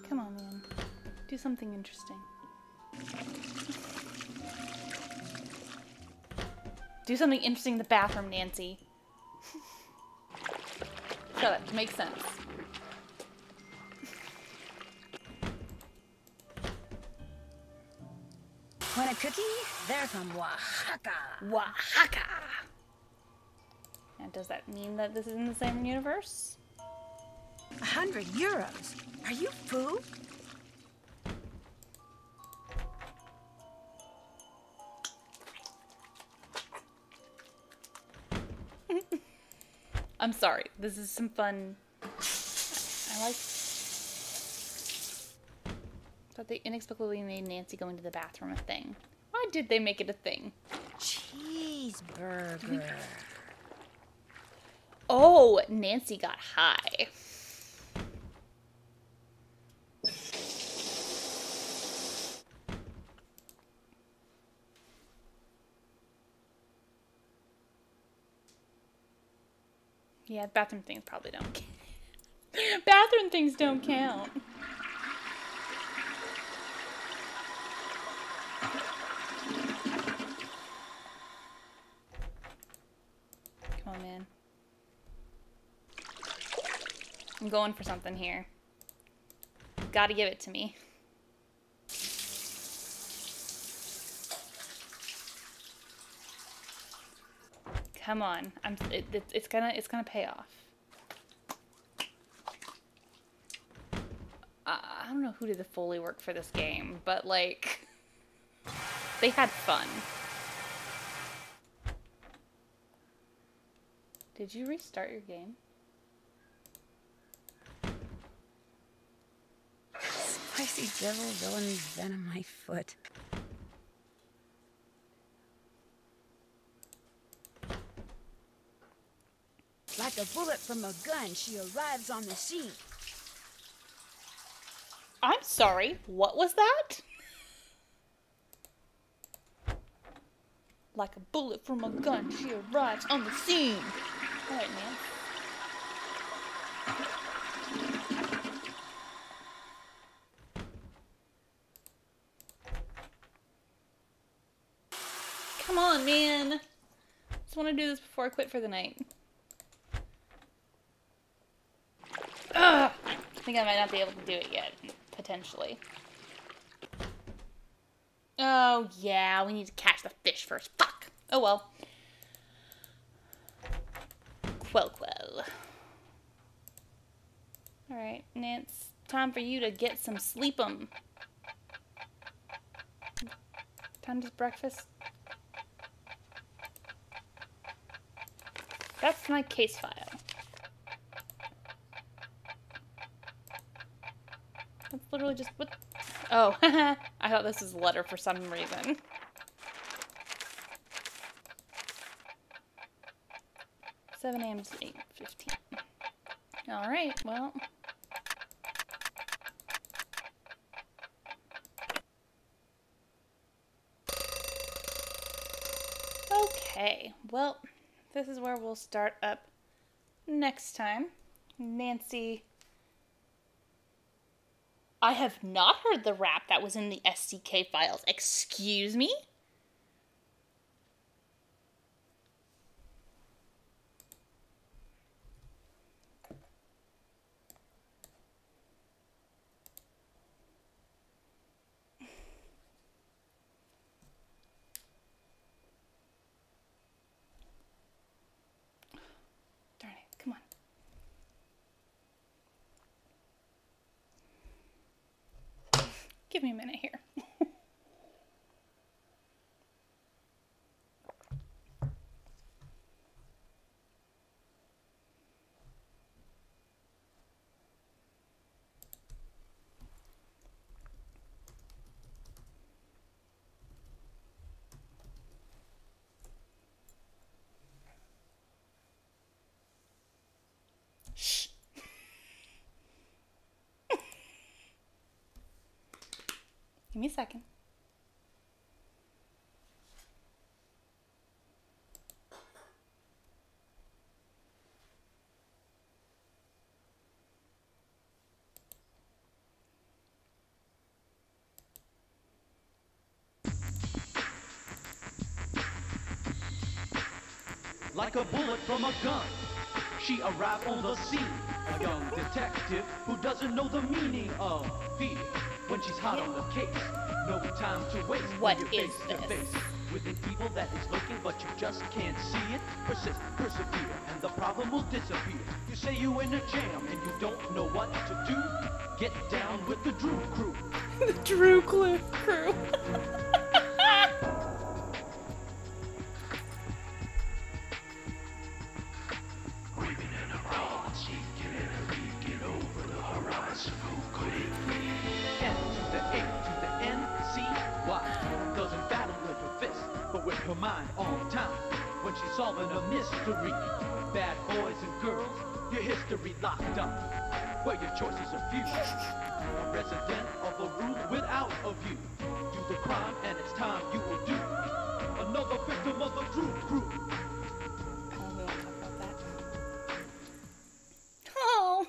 Come on, man. Do something interesting. Do something interesting in the bathroom, Nancy. Shut up. Makes sense. Want a cookie? They're from Oaxaca. Oaxaca! And does that mean that this is in the same universe? 100 euros. Are you fool? I'm sorry. This is some fun. I like that they inexplicably made Nancy go into the bathroom a thing. Why did they make it a thing? Cheeseburger. Oh, Nancy got high. Yeah, bathroom things probably don't count. Bathroom things don't count. Come on, man. I'm going for something here. Gotta give it to me. Come on, it's gonna pay off. I don't know who did the Foley work for this game, but like, they had fun. Did you restart your game? Spicy devil villain venom my foot. Like a bullet from a gun, she arrives on the scene. I'm sorry, what was that? Like a bullet from a gun, she arrives on the scene. Alright, man. Come on, man. Just want to do this before I quit for the night. Ugh. I think I might not be able to do it yet, potentially. Oh, yeah, we need to catch the fish first. Fuck! Oh, well. Quell. Alright, Nance, time for you to get some sleep-em. Time to breakfast. That's my case file. That's literally just what. Oh, I thought this was a letter for some reason. $7 a.m. to 8:15. All right, well. Okay, well, this is where we'll start up next time. Nancy I have not heard the rap that was in the SCK files. Excuse me? Darn it, come on. Give me a minute here. Shh. Give me a second. Like a bullet from a gun, she arrived on the scene. A young detective who doesn't know the meaning of fear. When she's hot on the case, no time to waste. What when is you're face to this? face with an evil that is looking, but you just can't see it. Persist, persevere, and the problem will disappear. You say you in a jam and you don't know what to do. Get down with the Drew crew. The Drew crew. N to the A to the N, C, Y. Doesn't battle with her fist, but with her mind on time. When she's solving a mystery, bad boys and girls, your history locked up, where your choices are few. A resident of a room without a view. Do the crime and it's time you will do. Another victim of the Drew crew. Oh.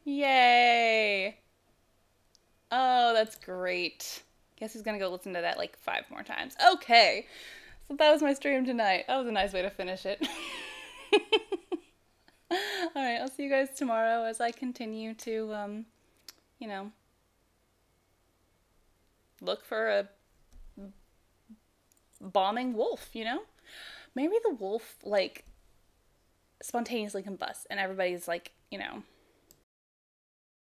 Yay. Oh, that's great. Guess he's gonna go listen to that like 5 more times. Okay. So that was my stream tonight. That was a nice way to finish it. Alright, I'll see you guys tomorrow as I continue to, you know, look for a bombing wolf, you know? Maybe the wolf, like, spontaneously combusts and everybody's like, you know,